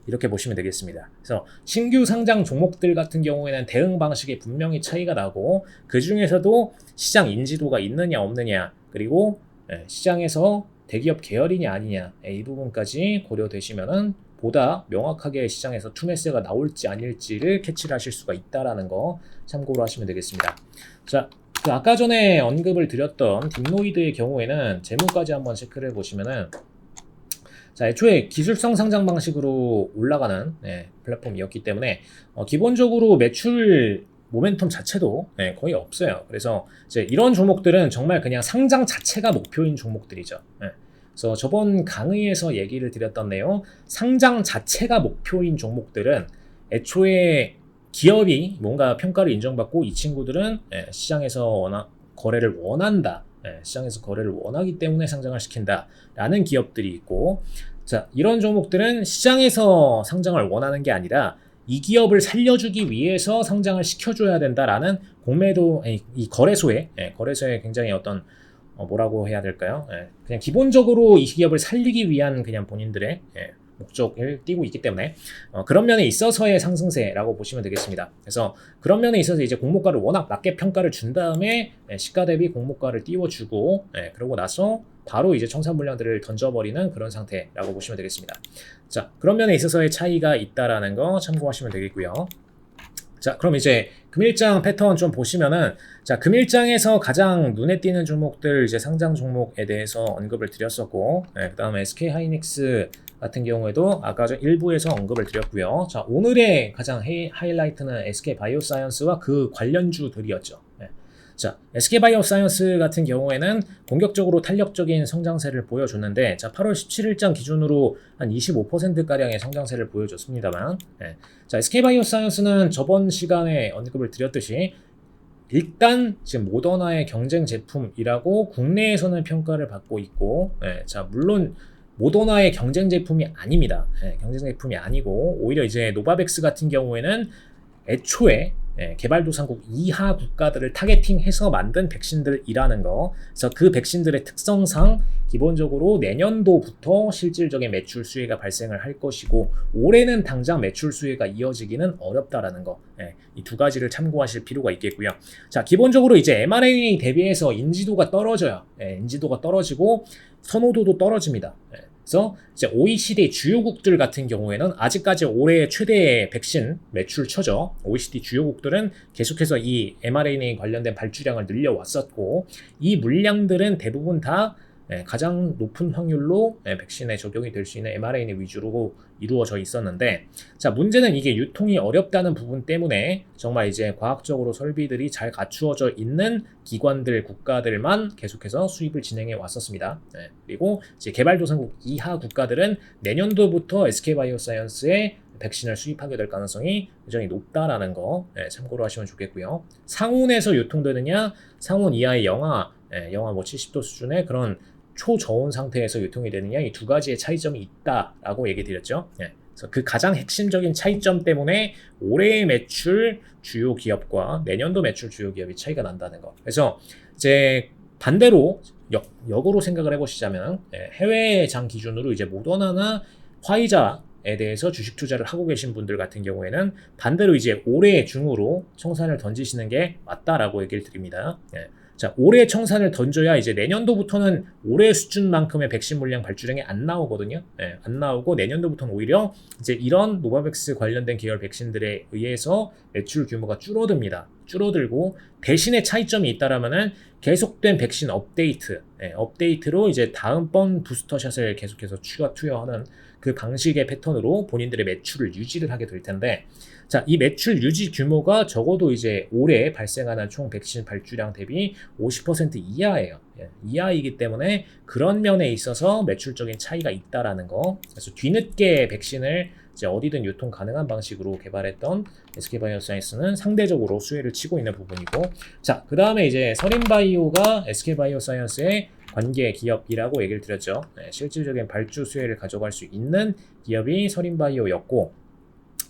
Speaker 1: 이렇게 보시면 되겠습니다. 그래서 신규 상장 종목들 같은 경우에는 대응 방식에 분명히 차이가 나고, 그 중에서도 시장 인지도가 있느냐 없느냐, 그리고 시장에서 대기업 계열이냐 아니냐, 이 부분까지 고려되시면은 보다 명확하게 시장에서 투매세가 나올지 아닐지를 캐치를 하실 수가 있다라는 거 참고로 하시면 되겠습니다. 자, 그 아까 전에 언급을 드렸던 딥노이드의 경우에는 재무까지 한번 체크를 해보시면은, 자, 애초에 기술성 상장 방식으로 올라가는 플랫폼이었기 때문에 기본적으로 매출 모멘텀 자체도 거의 없어요. 그래서 이제 이런 종목들은 정말 그냥 상장 자체가 목표인 종목들이죠. 그래서 저번 강의에서 얘기를 드렸던 내용, 상장 자체가 목표인 종목들은 애초에 기업이 뭔가 평가를 인정받고 이 친구들은 시장에서 거래를 원한다. 시장에서 거래를 원하기 때문에 상장을 시킨다 라는 기업들이 있고, 자, 이런 종목들은 시장에서 상장을 원하는 게 아니라 이 기업을 살려주기 위해서 상장을 시켜줘야 된다라는 이 거래소에 굉장히 어떤 뭐라고 해야 될까요? 그냥 기본적으로 이 기업을 살리기 위한 그냥 본인들의 목적을 띄고 있기 때문에 그런 면에 있어서의 상승세라고 보시면 되겠습니다. 그래서 그런 면에 있어서 이제 공모가를 워낙 낮게 평가를 준 다음에 시가 대비 공모가를 띄워주고, 그러고 나서 바로 이제 청산 물량들을 던져버리는 그런 상태라고 보시면 되겠습니다. 자, 그런 면에 있어서의 차이가 있다라는 거 참고하시면 되겠고요. 자, 그럼 이제 금일장 패턴 좀 보시면은, 자, 금일장에서 가장 눈에 띄는 종목들, 이제 상장 종목에 대해서 언급을 드렸었고, 그 다음에 SK 하이닉스 같은 경우에도 아까 저 일부에서 언급을 드렸고요. 자, 오늘의 가장 하이라이트는 SK 바이오사이언스와 그 관련주들이었죠. 자, SK바이오사이언스 같은 경우에는 공격적으로 탄력적인 성장세를 보여줬는데, 자, 8월 17일장 기준으로 한 25%가량의 성장세를 보여줬습니다만, 자, SK바이오사이언스는 저번 시간에 언급을 드렸듯이 일단 지금 모더나의 경쟁 제품이라고 국내에서는 평가를 받고 있고, 자, 물론 모더나의 경쟁 제품이 아닙니다. 경쟁 제품이 아니고 오히려 이제 노바백스 같은 경우에는 애초에 개발도상국 이하 국가들을 타겟팅해서 만든 백신들이라는 거. 그래서 그 백신들의 특성상 기본적으로 내년도부터 실질적인 매출 수혜가 발생을 할 것이고, 올해는 당장 매출 수혜가 이어지기는 어렵다라는 거. 이 두 가지를 참고하실 필요가 있겠고요. 자, 기본적으로 이제 mRNA 대비해서 인지도가 떨어져요. 인지도가 떨어지고 선호도도 떨어집니다. 그래서 이제 OECD 주요국들 같은 경우에는 아직까지 올해 최대 백신 매출처죠. OECD 주요국들은 계속해서 이 mRNA 관련된 발주량을 늘려왔었고, 이 물량들은 대부분 다 가장 높은 확률로 백신에 적용이 될 수 있는 mRNA 위주로 이루어져 있었는데, 자, 문제는 이게 유통이 어렵다는 부분 때문에 정말 이제 과학적으로 설비들이 잘 갖추어져 있는 기관들, 국가들만 계속해서 수입을 진행해 왔었습니다. 그리고 이제 개발도상국 이하 국가들은 내년도부터 SK바이오사이언스의 백신을 수입하게 될 가능성이 굉장히 높다라는 거 참고로 하시면 좋겠고요. 상온에서 유통되느냐, 상온 이하의 영하 뭐 70도 수준의 그런 초저온 상태에서 유통이 되느냐, 이 두 가지의 차이점이 있다라고 얘기 드렸죠. 그래서 그 가장 핵심적인 차이점 때문에 올해의 매출 주요 기업과 내년도 매출 주요 기업이 차이가 난다는 거. 그래서 이제 반대로 역으로 생각을 해보시자면, 해외장 기준으로 이제 모더나나 화이자에 대해서 주식 투자를 하고 계신 분들 같은 경우에는 반대로 이제 올해 중으로 청산을 던지시는 게 맞다라고 얘기를 드립니다. 자, 올해 청산을 던져야 이제 내년도부터는 올해 수준만큼의 백신 물량 발주량이 안 나오거든요. 안 나오고 내년도부터는 오히려 이제 이런 노바백스 관련된 계열 백신들에 의해서 매출 규모가 줄어듭니다. 줄어들고 대신에 차이점이 있다라면은 계속된 백신 업데이트, 업데이트로 이제 다음번 부스터샷을 계속해서 투여하는 그 방식의 패턴으로 본인들의 매출을 유지를 하게 될 텐데, 자, 이 매출 유지 규모가 적어도 이제 올해 발생하는 총 백신 발주량 대비 50% 이하예요. 이하이기 때문에 그런 면에 있어서 매출적인 차이가 있다라는 거. 그래서 뒤늦게 백신을 이제 어디든 유통 가능한 방식으로 개발했던 SK바이오사이언스는 상대적으로 수혜를 치고 있는 부분이고, 자, 그 다음에 이제 서린바이오가 SK바이오사이언스의 관계 기업이라고 얘기를 드렸죠. 실질적인 발주 수혜를 가져갈 수 있는 기업이 서린바이오였고,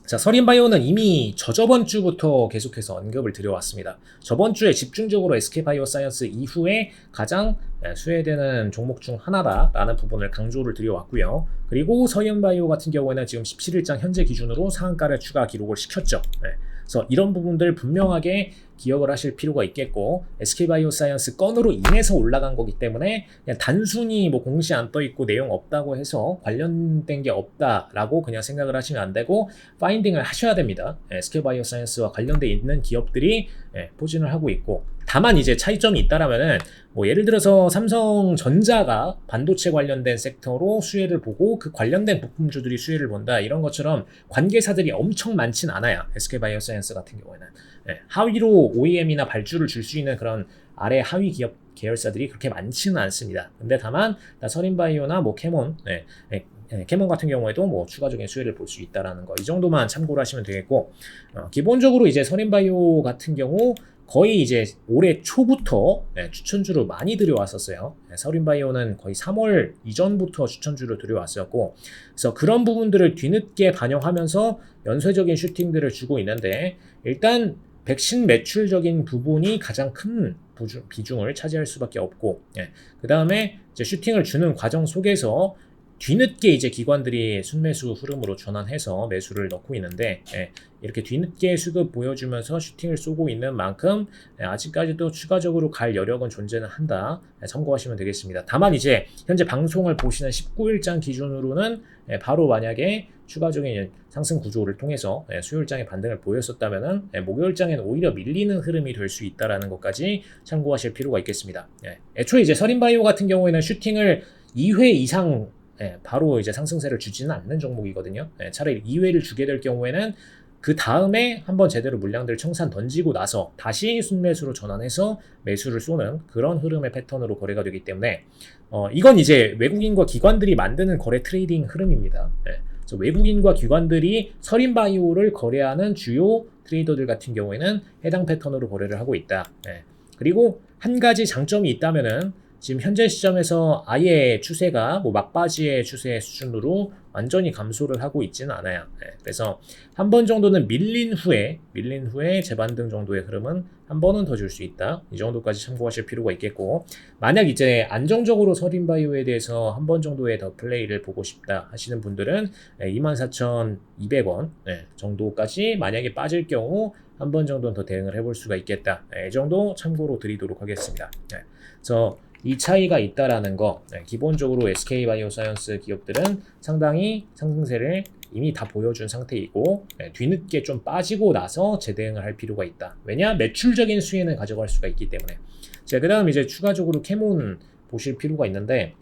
Speaker 1: 자, 서린바이오는 이미 저저번 주부터 계속해서 언급을 드려왔습니다. 저번 주에 집중적으로 SK바이오사이언스 이후에 가장 수혜되는 종목 중 하나다라는 부분을 강조를 드려왔고요. 그리고 서린바이오 같은 경우에는 지금 17일장 현재 기준으로 상한가를 추가 기록을 시켰죠. 그래서 이런 부분들 분명하게 기억을 하실 필요가 있겠고, SK바이오사이언스 건으로 인해서 올라간 거기 때문에 그냥 단순히 뭐 공시 안 떠 있고 내용 없다고 해서 관련된 게 없다라고 그냥 생각을 하시면 안 되고 파인딩을 하셔야 됩니다. SK바이오사이언스와 관련돼 있는 기업들이 포진을 하고 있고, 다만 이제 차이점이 있다라면은 뭐 예를 들어서 삼성전자가 반도체 관련된 섹터로 수혜를 보고 그 관련된 부품주들이 수혜를 본다, 이런 것처럼 관계사들이 엄청 많진 않아요. SK바이오사이언스 같은 경우에는 하위로 OEM이나 발주를 줄 수 있는 그런 아래 하위 기업 계열사들이 그렇게 많지는 않습니다. 근데 다만 서린바이오나 뭐 캐몬, 캐몬 같은 경우에도 뭐 추가적인 수혜를 볼 수 있다라는 거, 이 정도만 참고를 하시면 되겠고, 기본적으로 이제 서린바이오 같은 경우 거의 이제 올해 초부터 추천주로 많이 들여왔었어요. 서린바이오는 거의 3월 이전부터 추천주로 들여왔었고, 그래서 그런 부분들을 뒤늦게 반영하면서 연쇄적인 슈팅들을 주고 있는데, 일단 백신 매출적인 부분이 가장 큰 비중을 차지할 수밖에 없고, 그 다음에 이제 슈팅을 주는 과정 속에서 뒤늦게 이제 기관들이 순매수 흐름으로 전환해서 매수를 넣고 있는데, 이렇게 뒤늦게 수급 보여주면서 슈팅을 쏘고 있는 만큼 아직까지도 추가적으로 갈 여력은 존재는 한다, 참고하시면 되겠습니다. 다만 이제 현재 방송을 보시는 19일장 기준으로는 바로 만약에 추가적인 상승 구조를 통해서 수요일장에 반등을 보였었다면은 목요일장에는 오히려 밀리는 흐름이 될 수 있다라는 것까지 참고하실 필요가 있겠습니다. 애초에 이제 서린바이오 같은 경우에는 슈팅을 2회 이상 바로 이제 상승세를 주지는 않는 종목이거든요. 차라리 2회를 주게 될 경우에는 그 다음에 한번 제대로 물량들 청산 던지고 나서 다시 순매수로 전환해서 매수를 쏘는 그런 흐름의 패턴으로 거래가 되기 때문에 이건 이제 외국인과 기관들이 만드는 거래 트레이딩 흐름입니다. 그래서 외국인과 기관들이 설인바이오를 거래하는 주요 트레이더들 같은 경우에는 해당 패턴으로 거래를 하고 있다. 그리고 한 가지 장점이 있다면은 지금 현재 시점에서 아예 추세가 뭐 막바지의 추세 수준으로 완전히 감소를 하고 있지는 않아요. 그래서 한 번 정도는 밀린 후에 재반등 정도의 흐름은 한 번은 더 줄 수 있다. 이 정도까지 참고하실 필요가 있겠고, 만약 이제 안정적으로 설인바이오에 대해서 한 번 정도의 더 플레이를 보고 싶다 하시는 분들은 24,200원 정도까지 만약에 빠질 경우 한 번 정도는 더 대응을 해볼 수가 있겠다. 이 정도 참고로 드리도록 하겠습니다. 그래서 이 차이가 있다라는 거, 기본적으로 SK바이오사이언스 기업들은 상당히 상승세를 이미 다 보여준 상태이고, 뒤늦게 좀 빠지고 나서 재대응을 할 필요가 있다. 왜냐? 매출적인 수혜는 가져갈 수가 있기 때문에. 자, 그 다음 이제 추가적으로 캐몬 보실 필요가 있는데,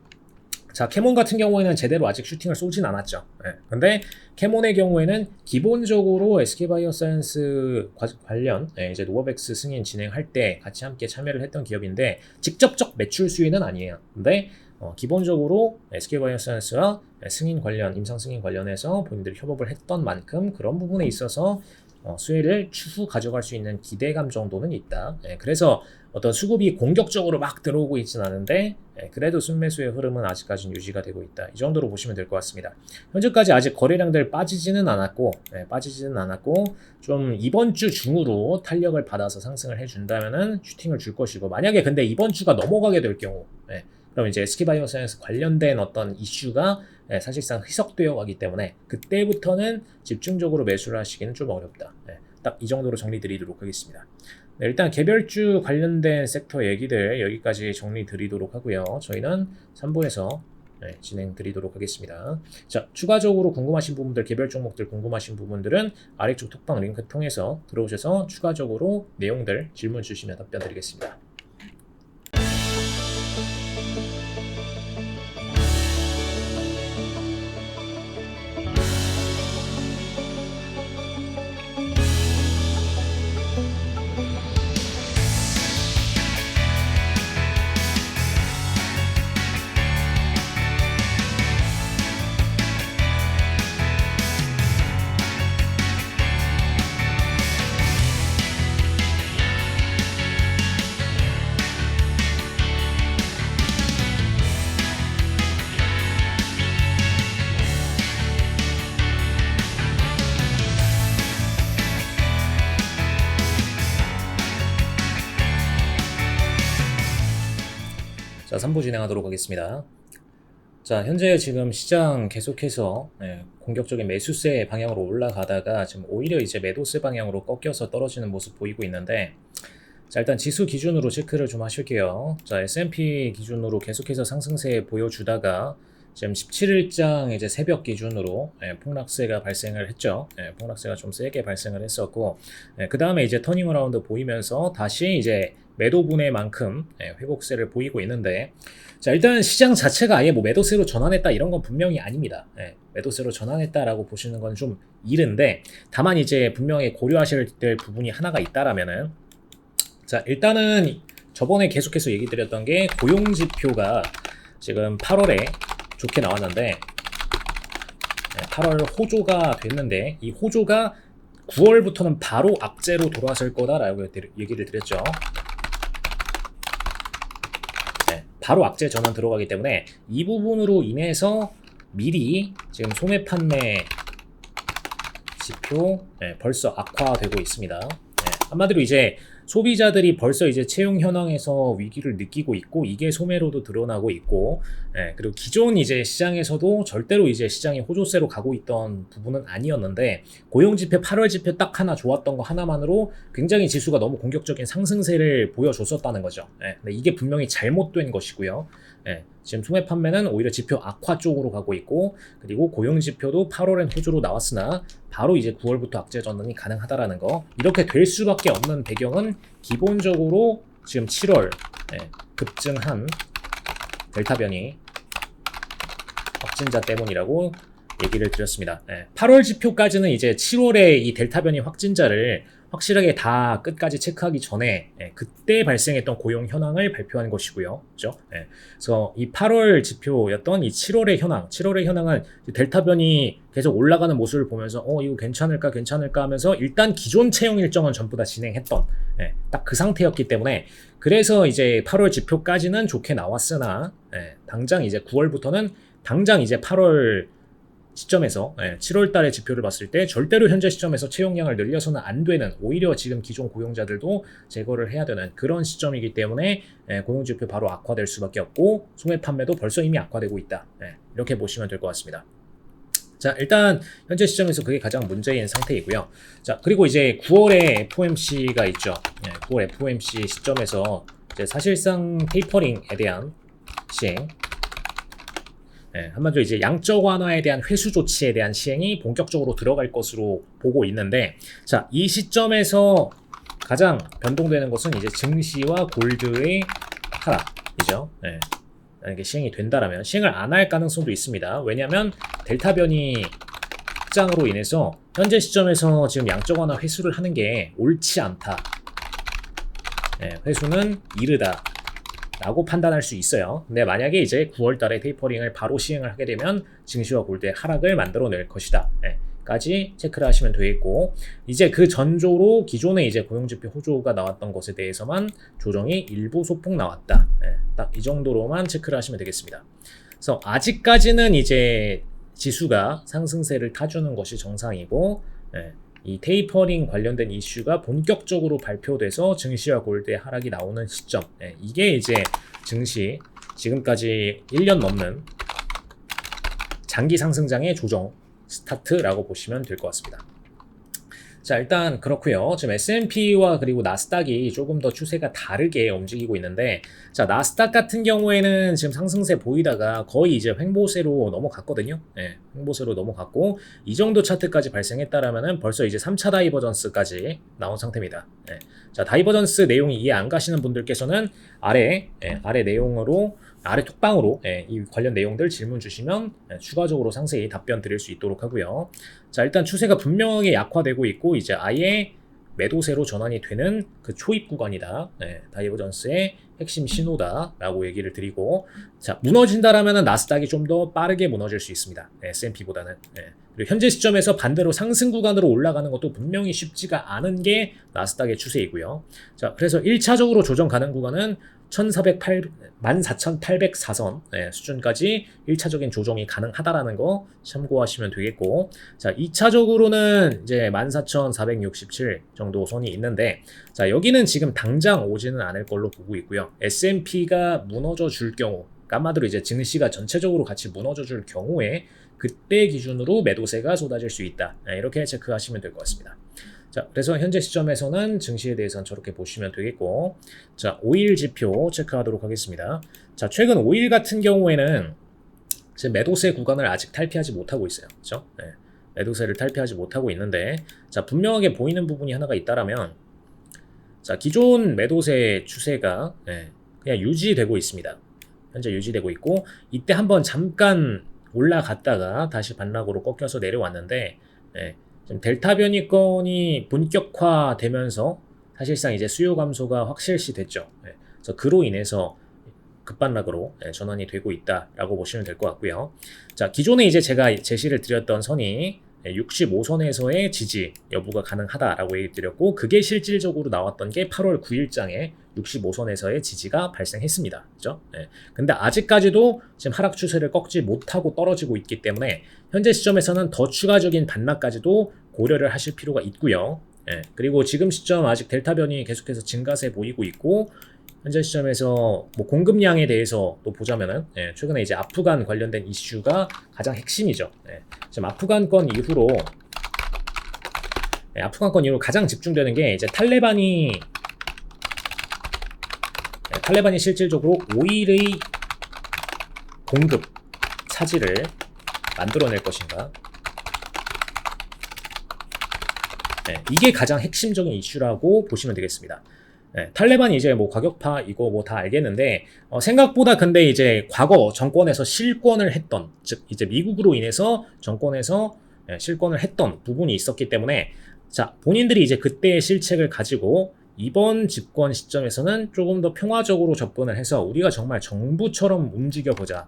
Speaker 1: 자, 캐몬 같은 경우에는 제대로 아직 슈팅을 쏘진 않았죠. 근데 캐몬의 경우에는 기본적으로 SK바이오사이언스 관련 이제 노바백스 승인 진행할 때 같이 함께 참여를 했던 기업인데 직접적 매출 수위는 아니에요. 근데 기본적으로 SK바이오사이언스와 승인 관련, 임상 승인 관련해서 본인들이 협업을 했던 만큼 그런 부분에 있어서 수혜를 추후 가져갈 수 있는 기대감 정도는 있다. 그래서 어떤 수급이 공격적으로 막 들어오고 있진 않은데 그래도 순매수의 흐름은 아직까지는 유지가 되고 있다. 이 정도로 보시면 될 것 같습니다. 현재까지 아직 거래량들 빠지지는 않았고 좀 이번 주 중으로 탄력을 받아서 상승을 해준다면은 슈팅을 줄 것이고, 만약에 근데 이번 주가 넘어가게 될 경우 그럼 이제 SK바이오사이언스 관련된 어떤 이슈가 사실상 희석되어 가기 때문에 그때부터는 집중적으로 매수를 하시기는 좀 어렵다. 딱 이 정도로 정리 드리도록 하겠습니다. 일단 개별주 관련된 섹터 얘기들 여기까지 정리 드리도록 하고요. 저희는 3부에서 진행 드리도록 하겠습니다. 자, 추가적으로 궁금하신 부분들, 개별 종목들 궁금하신 부분들은 아래쪽 톡방 링크 통해서 들어오셔서 추가적으로 내용들 질문 주시면 답변 드리겠습니다. 자, 3부 진행하도록 하겠습니다. 자, 현재 지금 시장 계속해서 공격적인 매수세 방향으로 올라가다가 지금 오히려 이제 매도세 방향으로 꺾여서 떨어지는 모습 보이고 있는데, 자, 일단 지수 기준으로 체크를 좀 하실게요. 자, S&P 기준으로 계속해서 상승세 보여주다가 지금 17일장 이제 새벽 기준으로 폭락세가 발생을 했죠. 폭락세가 좀 세게 발생을 했었고, 그 다음에 이제 터닝 어라운드 보이면서 다시 이제 매도분의 만큼 회복세를 보이고 있는데, 자, 일단 시장 자체가 아예 뭐 매도세로 전환했다 이런 건 분명히 아닙니다. 매도세로 전환했다라고 보시는 건 좀 이른데, 다만 이제 분명히 고려하셔야 될 부분이 하나가 있다라면은, 자, 일단은 저번에 계속해서 얘기 드렸던 게 고용지표가 지금 8월에 좋게 나왔는데 8월 호조가 됐는데 이 호조가 9월부터는 바로 악재로 돌아설 거다라고 얘기를 드렸죠. 바로 악재 전환 들어가기 때문에 이 부분으로 인해서 미리 지금 소매 판매 지표 벌써 악화되고 있습니다. 한마디로 이제 소비자들이 벌써 이제 채용 현황에서 위기를 느끼고 있고, 이게 소매로도 드러나고 있고, 그리고 기존 이제 시장에서도 절대로 이제 시장이 호조세로 가고 있던 부분은 아니었는데, 고용지표 8월 지표 딱 하나 좋았던 거 하나만으로 굉장히 지수가 너무 공격적인 상승세를 보여줬었다는 거죠. 근데 이게 분명히 잘못된 것이고요. 지금 소매 판매는 오히려 지표 악화 쪽으로 가고 있고, 그리고 고용 지표도 8월엔 호조로 나왔으나 바로 이제 9월부터 악재 전환이 가능하다라는 거. 이렇게 될 수밖에 없는 배경은 기본적으로 지금 7월 급증한 델타 변이 확진자 때문이라고 얘기를 드렸습니다. 8월 지표까지는 이제 7월에 이 델타 변이 확진자를 확실하게 다 끝까지 체크하기 전에 그때 발생했던 고용 현황을 발표한 것이고요. 그죠? 그래서 이 8월 지표였던 이 7월의 현황은 델타 변이 계속 올라가는 모습을 보면서 이거 괜찮을까 하면서 일단 기존 채용 일정은 전부 다 진행했던 딱 그 상태였기 때문에 그래서 이제 8월 지표까지는 좋게 나왔으나 당장 이제 9월부터는 당장 이제 8월 시점에서 7월 달의 지표를 봤을 때 절대로 현재 시점에서 채용량을 늘려서는 안 되는, 오히려 지금 기존 고용자들도 제거를 해야 되는 그런 시점이기 때문에 고용지표 바로 악화될 수밖에 없고 소매 판매도 벌써 이미 악화되고 있다. 이렇게 보시면 될 것 같습니다. 자, 일단 현재 시점에서 그게 가장 문제인 상태이고요. 자, 그리고 이제 9월에 FOMC가 있죠. 9월 FOMC 시점에서 이제 사실상 테이퍼링에 대한 시행, 한마디로 이제 양적 완화에 대한 회수 조치에 대한 시행이 본격적으로 들어갈 것으로 보고 있는데, 자, 이 시점에서 가장 변동되는 것은 이제 증시와 골드의 하락이죠. 만약에 시행이 된다라면 시행을 안 할 가능성도 있습니다. 왜냐하면 델타 변이 확장으로 인해서 현재 시점에서 지금 양적 완화 회수를 하는 게 옳지 않다. 회수는 이르다. 라고 판단할 수 있어요. 근데 만약에 이제 9월 달에 테이퍼링을 바로 시행을 하게 되면 증시와 골드의 하락을 만들어낼 것이다. 까지 체크를 하시면 되겠고, 이제 그 전조로 기존에 이제 고용지표 호조가 나왔던 것에 대해서만 조정이 일부 소폭 나왔다. 딱 이 정도로만 체크를 하시면 되겠습니다. 그래서 아직까지는 이제 지수가 상승세를 타주는 것이 정상이고, 이 테이퍼링 관련된 이슈가 본격적으로 발표돼서 증시와 골드의 하락이 나오는 시점, 이게 이제 증시 지금까지 1년 넘는 장기 상승장의 조정 스타트라고 보시면 될 것 같습니다. 자, 일단 그렇고요. 지금 S&P와 그리고 나스닥이 조금 더 추세가 다르게 움직이고 있는데, 자, 나스닥 같은 경우에는 지금 상승세 보이다가 거의 이제 횡보세로 넘어갔거든요. 횡보세로 넘어갔고, 이 정도 차트까지 발생했다라면은 벌써 이제 3차 다이버전스까지 나온 상태입니다. 자, 다이버전스 내용이 이해 안 가시는 분들께서는 아래 내용으로, 아래 톡방으로 이 관련 내용들 질문 주시면 추가적으로 상세히 답변 드릴 수 있도록 하고요. 자, 일단 추세가 분명하게 약화되고 있고 이제 아예 매도세로 전환이 되는 그 초입 구간이다. 다이버전스의 핵심 신호다 라고 얘기를 드리고, 자, 무너진다라면 나스닥이 좀 더 빠르게 무너질 수 있습니다. S&P보다는. 그리고 현재 시점에서 반대로 상승 구간으로 올라가는 것도 분명히 쉽지가 않은 게 나스닥의 추세이고요. 자, 그래서 1차적으로 조정 가는 구간은 14,804선 수준까지 1차적인 조정이 가능하다라는 거 참고하시면 되겠고, 자, 2차적으로는 이제 14,467 정도 선이 있는데, 자, 여기는 지금 당장 오지는 않을 걸로 보고 있고요. S&P가 무너져 줄 경우, 한마디로 이제 증시가 전체적으로 같이 무너져 줄 경우에 그때 기준으로 매도세가 쏟아질 수 있다. 이렇게 체크하시면 될 것 같습니다. 자, 그래서 현재 시점에서는 증시에 대해서는 저렇게 보시면 되겠고, 자, 5일 지표 체크하도록 하겠습니다. 자, 최근 5일 같은 경우에는 지금 매도세 구간을 아직 탈피하지 못하고 있어요. 그렇죠? 매도세를 탈피하지 못하고 있는데, 자, 분명하게 보이는 부분이 하나가 있다라면, 자, 기존 매도세 추세가 그냥 유지되고 있습니다. 현재 유지되고 있고, 이때 한번 잠깐 올라갔다가 다시 반락으로 꺾여서 내려왔는데, 지금 델타 변이건이 본격화되면서 사실상 이제 수요 감소가 확실시 됐죠. 그래서 그로 인해서 급반락으로 전환이 되고 있다라고 보시면 될 것 같고요. 자, 기존에 이제 제가 제시를 드렸던 선이 65선에서의 지지 여부가 가능하다라고 얘기 드렸고, 그게 실질적으로 나왔던 게 8월 9일장에 65선에서의 지지가 발생했습니다. 그죠? 근데 아직까지도 지금 하락 추세를 꺾지 못하고 떨어지고 있기 때문에 현재 시점에서는 더 추가적인 반락까지도 고려를 하실 필요가 있고요. 그리고 지금 시점 아직 델타 변이 계속해서 증가세 보이고 있고, 현재 시점에서 뭐 공급량에 대해서 또 보자면은 최근에 이제 아프간 관련된 이슈가 가장 핵심이죠. 지금 아프간 건 이후로 가장 집중되는 게 이제 탈레반이 실질적으로 오일의 공급 차질을 만들어낼 것인가. 이게 가장 핵심적인 이슈라고 보시면 되겠습니다. 탈레반이 이제 뭐 과격파 이거 뭐 다 알겠는데 생각보다 근데 이제 과거 정권에서 실권을 했던 즉 이제 미국으로 인해서 정권에서 실권을 했던 부분이 있었기 때문에 자 본인들이 이제 그때의 실책을 가지고 이번 집권 시점에서는 조금 더 평화적으로 접근을 해서 우리가 정말 정부처럼 움직여보자.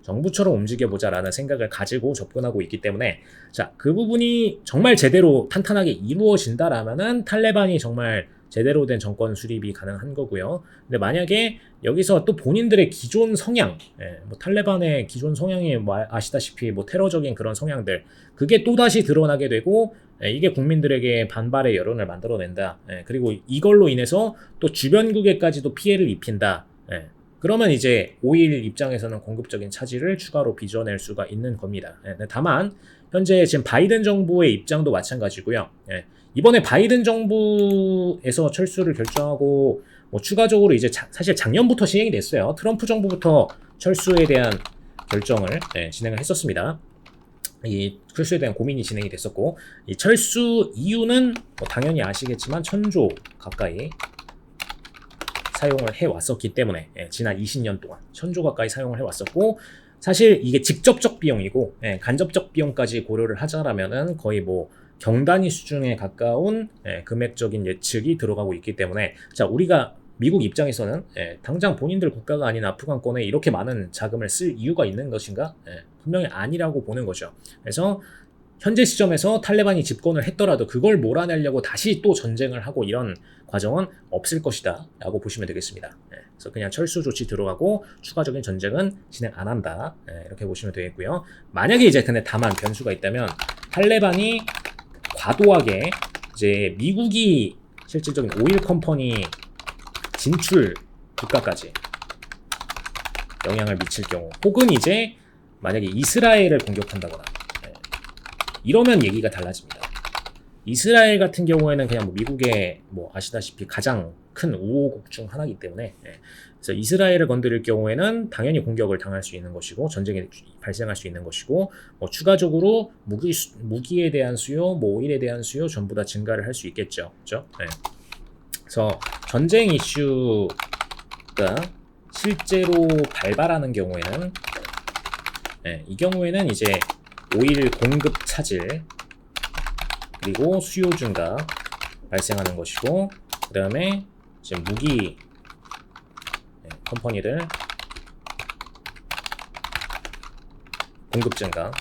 Speaker 1: 정부처럼 움직여보자라는 생각을 가지고 접근하고 있기 때문에 자, 그 부분이 정말 제대로 탄탄하게 이루어진다라면은 탈레반이 정말 제대로 된 정권 수립이 가능한 거고요. 근데 만약에 여기서 또 본인들의 기존 성향, 뭐 탈레반의 기존 성향이 뭐 아시다시피 뭐 테러적인 그런 성향들, 그게 또다시 드러나게 되고 이게 국민들에게 반발의 여론을 만들어낸다. 그리고 이걸로 인해서 또 주변국에까지도 피해를 입힌다. 그러면 이제 오일 입장에서는 공급적인 차질을 추가로 빚어낼 수가 있는 겁니다. 다만 현재 지금 바이든 정부의 입장도 마찬가지고요. 이번에 바이든 정부에서 철수를 결정하고 뭐 추가적으로 이제 사실 작년부터 시행이 됐어요. 트럼프 정부부터 철수에 대한 결정을 진행을 했었습니다. 이 철수에 대한 고민이 진행이 됐었고 이 철수 이유는 뭐 당연히 아시겠지만 1,000조 가까이 사용을 해왔었기 때문에 지난 20년 동안 1,000조 가까이 사용을 해왔었고 사실 이게 직접적 비용이고 간접적 비용까지 고려를 하자라면은 거의 뭐 경단위 수준에 가까운 금액적인 예측이 들어가고 있기 때문에 자 우리가 미국 입장에서는 당장 본인들 국가가 아닌 아프간권에 이렇게 많은 자금을 쓸 이유가 있는 것인가? 분명히 아니라고 보는 거죠. 그래서 현재 시점에서 탈레반이 집권을 했더라도 그걸 몰아내려고 다시 또 전쟁을 하고 이런 과정은 없을 것이다 라고 보시면 되겠습니다. 그래서 그냥 철수 조치 들어가고 추가적인 전쟁은 진행 안 한다 이렇게 보시면 되겠고요. 만약에 이제 근데 다만 변수가 있다면 탈레반이 과도하게 이제 미국이 실질적인 오일 컴퍼니 진출 국가까지 영향을 미칠 경우 혹은 이제 만약에 이스라엘을 공격한다거나 이러면 얘기가 달라집니다. 이스라엘 같은 경우에는 그냥 뭐 미국의 뭐 아시다시피 가장 큰 우호국 중 하나이기 때문에 그래서 이스라엘을 건드릴 경우에는 당연히 공격을 당할 수 있는 것이고 전쟁이 발생할 수 있는 것이고 뭐 추가적으로 무기에 대한 수요, 뭐 오일에 대한 수요 전부 다 증가를 할 수 있겠죠. 그렇죠? 그래서 전쟁 이슈가 실제로 발발하는 경우에는 이 경우에는 이제 오일 공급 차질 그리고 수요 증가 발생하는 것이고 그 다음에 지금 무기 컴퍼니들 공급 증가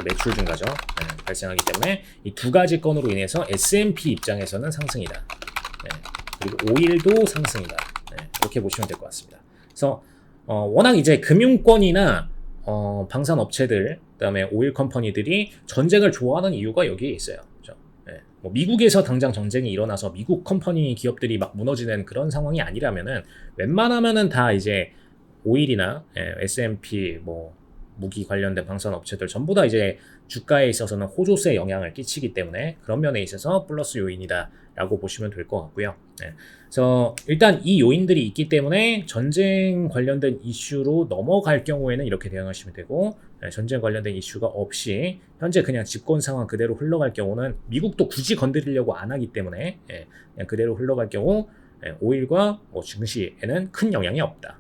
Speaker 1: 매출 증가죠 발생하기 때문에 이 두 가지 건으로 인해서 S&P 입장에서는 상승이다 그리고 오일도 상승이다 이렇게 보시면 될 것 같습니다. 그래서 워낙 이제 금융권이나 방산 업체들 그다음에 오일 컴퍼니들이 전쟁을 좋아하는 이유가 여기에 있어요. 그렇죠? 뭐 미국에서 당장 전쟁이 일어나서 미국 컴퍼니 기업들이 막 무너지는 그런 상황이 아니라면은 웬만하면은 다 이제 오일이나 S&P 뭐 무기 관련된 방산 업체들 전부 다 이제 주가에 있어서는 호조세 영향을 끼치기 때문에 그런 면에 있어서 플러스 요인이다라고 보시면 될 것 같고요. 그래서 일단 이 요인들이 있기 때문에 전쟁 관련된 이슈로 넘어갈 경우에는 이렇게 대응하시면 되고 전쟁 관련된 이슈가 없이 현재 그냥 집권 상황 그대로 흘러갈 경우는 미국도 굳이 건드리려고 안 하기 때문에 그냥 그대로 흘러갈 경우 오일과 증시에는 큰 영향이 없다.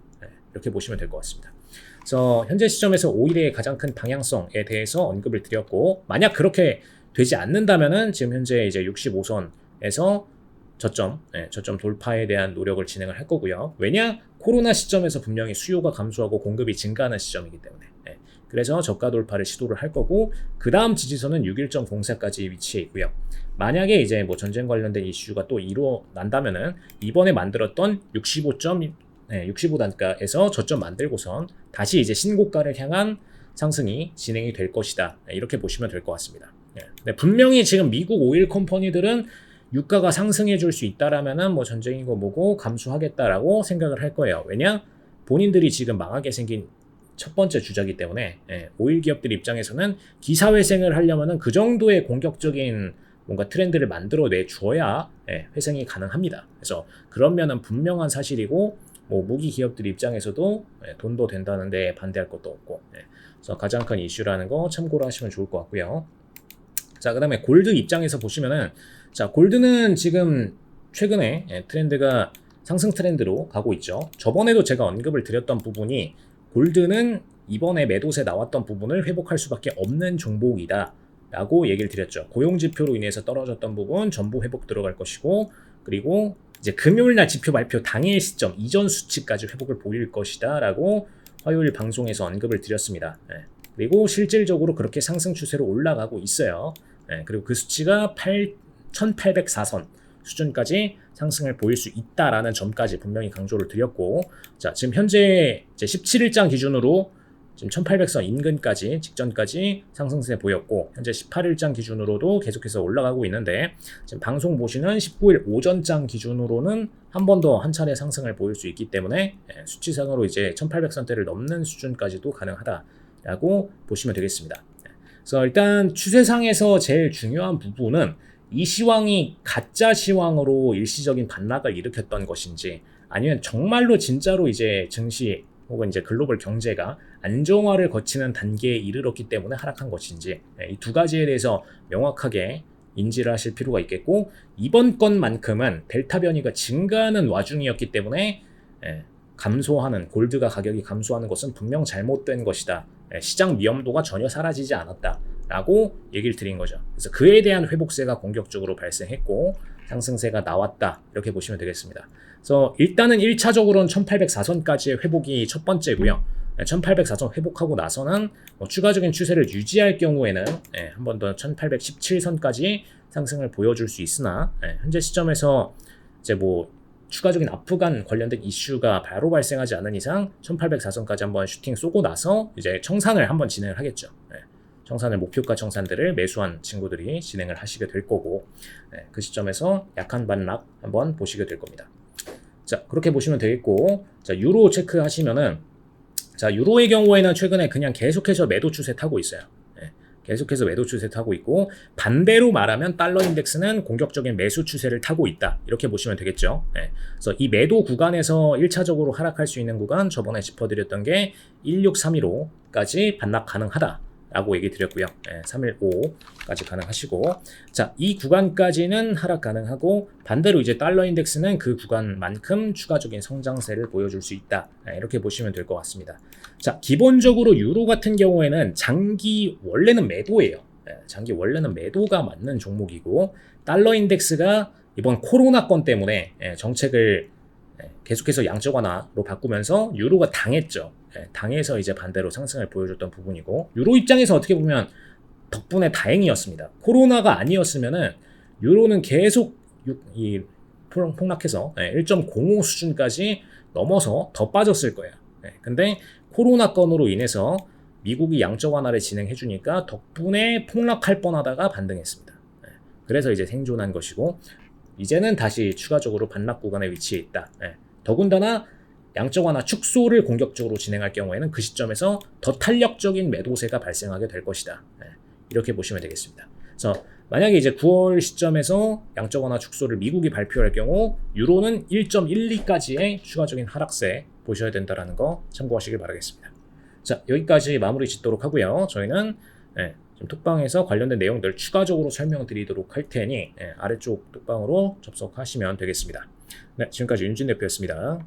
Speaker 1: 이렇게 보시면 될 것 같습니다. 그래서 현재 시점에서 오일의 가장 큰 방향성에 대해서 언급을 드렸고 만약 그렇게 되지 않는다면은 지금 현재 이제 65선에서 저점 돌파에 대한 노력을 진행을 할 거고요. 왜냐? 코로나 시점에서 분명히 수요가 감소하고 공급이 증가하는 시점이기 때문에 그래서 저가 돌파를 시도를 할 거고 그 다음 지지선은 61.04까지 위치해 있고요. 만약에 이제 뭐 전쟁 관련된 이슈가 또 일어난다면은 이번에 만들었던 65단가에서 저점 만들고선 다시 이제 신고가를 향한 상승이 진행이 될 것이다. 이렇게 보시면 될 것 같습니다. 근데 분명히 지금 미국 오일 컴퍼니들은 유가가 상승해 줄 수 있다라면은 뭐 전쟁이고 뭐고 감수하겠다라고 생각을 할 거예요. 왜냐? 본인들이 지금 망하게 생긴 첫 번째 주자이기 때문에 오일 기업들 입장에서는 기사회생을 하려면은 그 정도의 공격적인 뭔가 트렌드를 만들어내 주어야 회생이 가능합니다. 그래서 그런 면은 분명한 사실이고 뭐 무기 기업들 입장에서도 돈도 된다는데 반대할 것도 없고 그래서 가장 큰 이슈라는 거 참고로 하시면 좋을 것 같고요. 자, 그 다음에 골드 입장에서 보시면은 자 골드는 지금 최근에 트렌드가 상승 트렌드로 가고 있죠. 저번에도 제가 언급을 드렸던 부분이 골드는 이번에 매도세 나왔던 부분을 회복할 수밖에 없는 종목이다 라고 얘기를 드렸죠. 고용지표로 인해서 떨어졌던 부분 전부 회복 들어갈 것이고, 그리고 이제 금요일날 지표 발표 당일 시점 이전 수치까지 회복을 보일 것이다 라고 화요일 방송에서 언급을 드렸습니다. 그리고 실질적으로 그렇게 상승 추세로 올라가고 있어요. 그리고 그 수치가 1804선 수준까지 상승을 보일 수 있다라는 점까지 분명히 강조를 드렸고, 자, 지금 현재 이제 17일장 기준으로 지금 1800선 인근까지 직전까지 상승세 보였고, 현재 18일장 기준으로도 계속해서 올라가고 있는데, 지금 방송 보시는 19일 오전장 기준으로는 한 번 더 한 차례 상승을 보일 수 있기 때문에 수치상으로 이제 1800선대를 넘는 수준까지도 가능하다라고 보시면 되겠습니다. 그래서 일단 추세상에서 제일 중요한 부분은 이 시황이 가짜 시황으로 일시적인 반락을 일으켰던 것인지, 아니면 정말로 진짜로 이제 증시 혹은 이제 글로벌 경제가 안정화를 거치는 단계에 이르렀기 때문에 하락한 것인지, 이 두 가지에 대해서 명확하게 인지를 하실 필요가 있겠고, 이번 건만큼은 델타 변이가 증가하는 와중이었기 때문에 감소하는, 골드가 가격이 감소하는 것은 분명 잘못된 것이다. 시장 위험도가 전혀 사라지지 않았다 라고 얘기를 드린 거죠. 그래서 그에 대한 회복세가 공격적으로 발생했고 상승세가 나왔다, 이렇게 보시면 되겠습니다. 그래서 일단은 1차적으로는 1804선까지의 회복이 첫 번째고요. 1804선 회복하고 나서는 추가적인 추세를 유지할 경우에는 한 번 더 1817선까지 상승을 보여줄 수 있으나, 현재 시점에서 이제 추가적인 아프간 관련된 이슈가 바로 발생하지 않은 이상 1804선까지 한번 슈팅 쏘고 나서 이제 청산을 한번 진행을 하겠죠. 청산을, 목표가 청산들을 매수한 친구들이 진행을 하시게 될 거고, 그 시점에서 약한 반락 한번 보시게 될 겁니다. 자, 그렇게 보시면 되겠고, 자, 유로 체크하시면은, 자, 유로의 경우에는 최근에 그냥 계속해서 매도 추세 타고 있어요. 계속해서 매도 추세 타고 있고, 반대로 말하면 달러 인덱스는 공격적인 매수 추세를 타고 있다, 이렇게 보시면 되겠죠. 그래서 이 매도 구간에서 1차적으로 하락할 수 있는 구간, 저번에 짚어드렸던 게 16315까지 반락 가능하다 라고 얘기 드렸고요. 315까지 가능하시고, 자, 이 구간까지는 하락 가능하고, 반대로 이제 달러 인덱스는 그 구간만큼 추가적인 성장세를 보여줄 수 있다, 이렇게 보시면 될 것 같습니다. 자, 기본적으로 유로 같은 경우에는 장기 원래는 매도예요. 장기 원래는 매도가 맞는 종목이고, 달러 인덱스가 이번 코로나 건 때문에 정책을 계속해서 양적 완화로 바꾸면서 유로가 당했죠. 당해서 이제 반대로 상승을 보여줬던 부분이고, 유로 입장에서 어떻게 보면 덕분에 다행이었습니다. 코로나가 아니었으면은 유로는 계속 폭락해서 1.05 수준까지 넘어서 더 빠졌을 거예요. 근데 코로나 건으로 인해서 미국이 양적 완화를 진행해 주니까 덕분에 폭락할 뻔하다가 반등했습니다. 그래서 이제 생존한 것이고, 이제는 다시 추가적으로 반락 구간에 위치해 있다. 더군다나 양적 완화 축소를 공격적으로 진행할 경우에는 그 시점에서 더 탄력적인 매도세가 발생하게 될 것이다. 이렇게 보시면 되겠습니다. 그래서 만약에 이제 9월 시점에서 양적 완화 축소를 미국이 발표할 경우 유로는 1.12까지의 추가적인 하락세 보셔야 된다는 거 참고하시길 바라겠습니다. 자, 여기까지 마무리 짓도록 하고요. 저희는 좀 톡방에서 관련된 내용들 추가적으로 설명드리도록 할 테니 아래쪽 톡방으로 접속하시면 되겠습니다. 네, 지금까지 윤진 대표였습니다.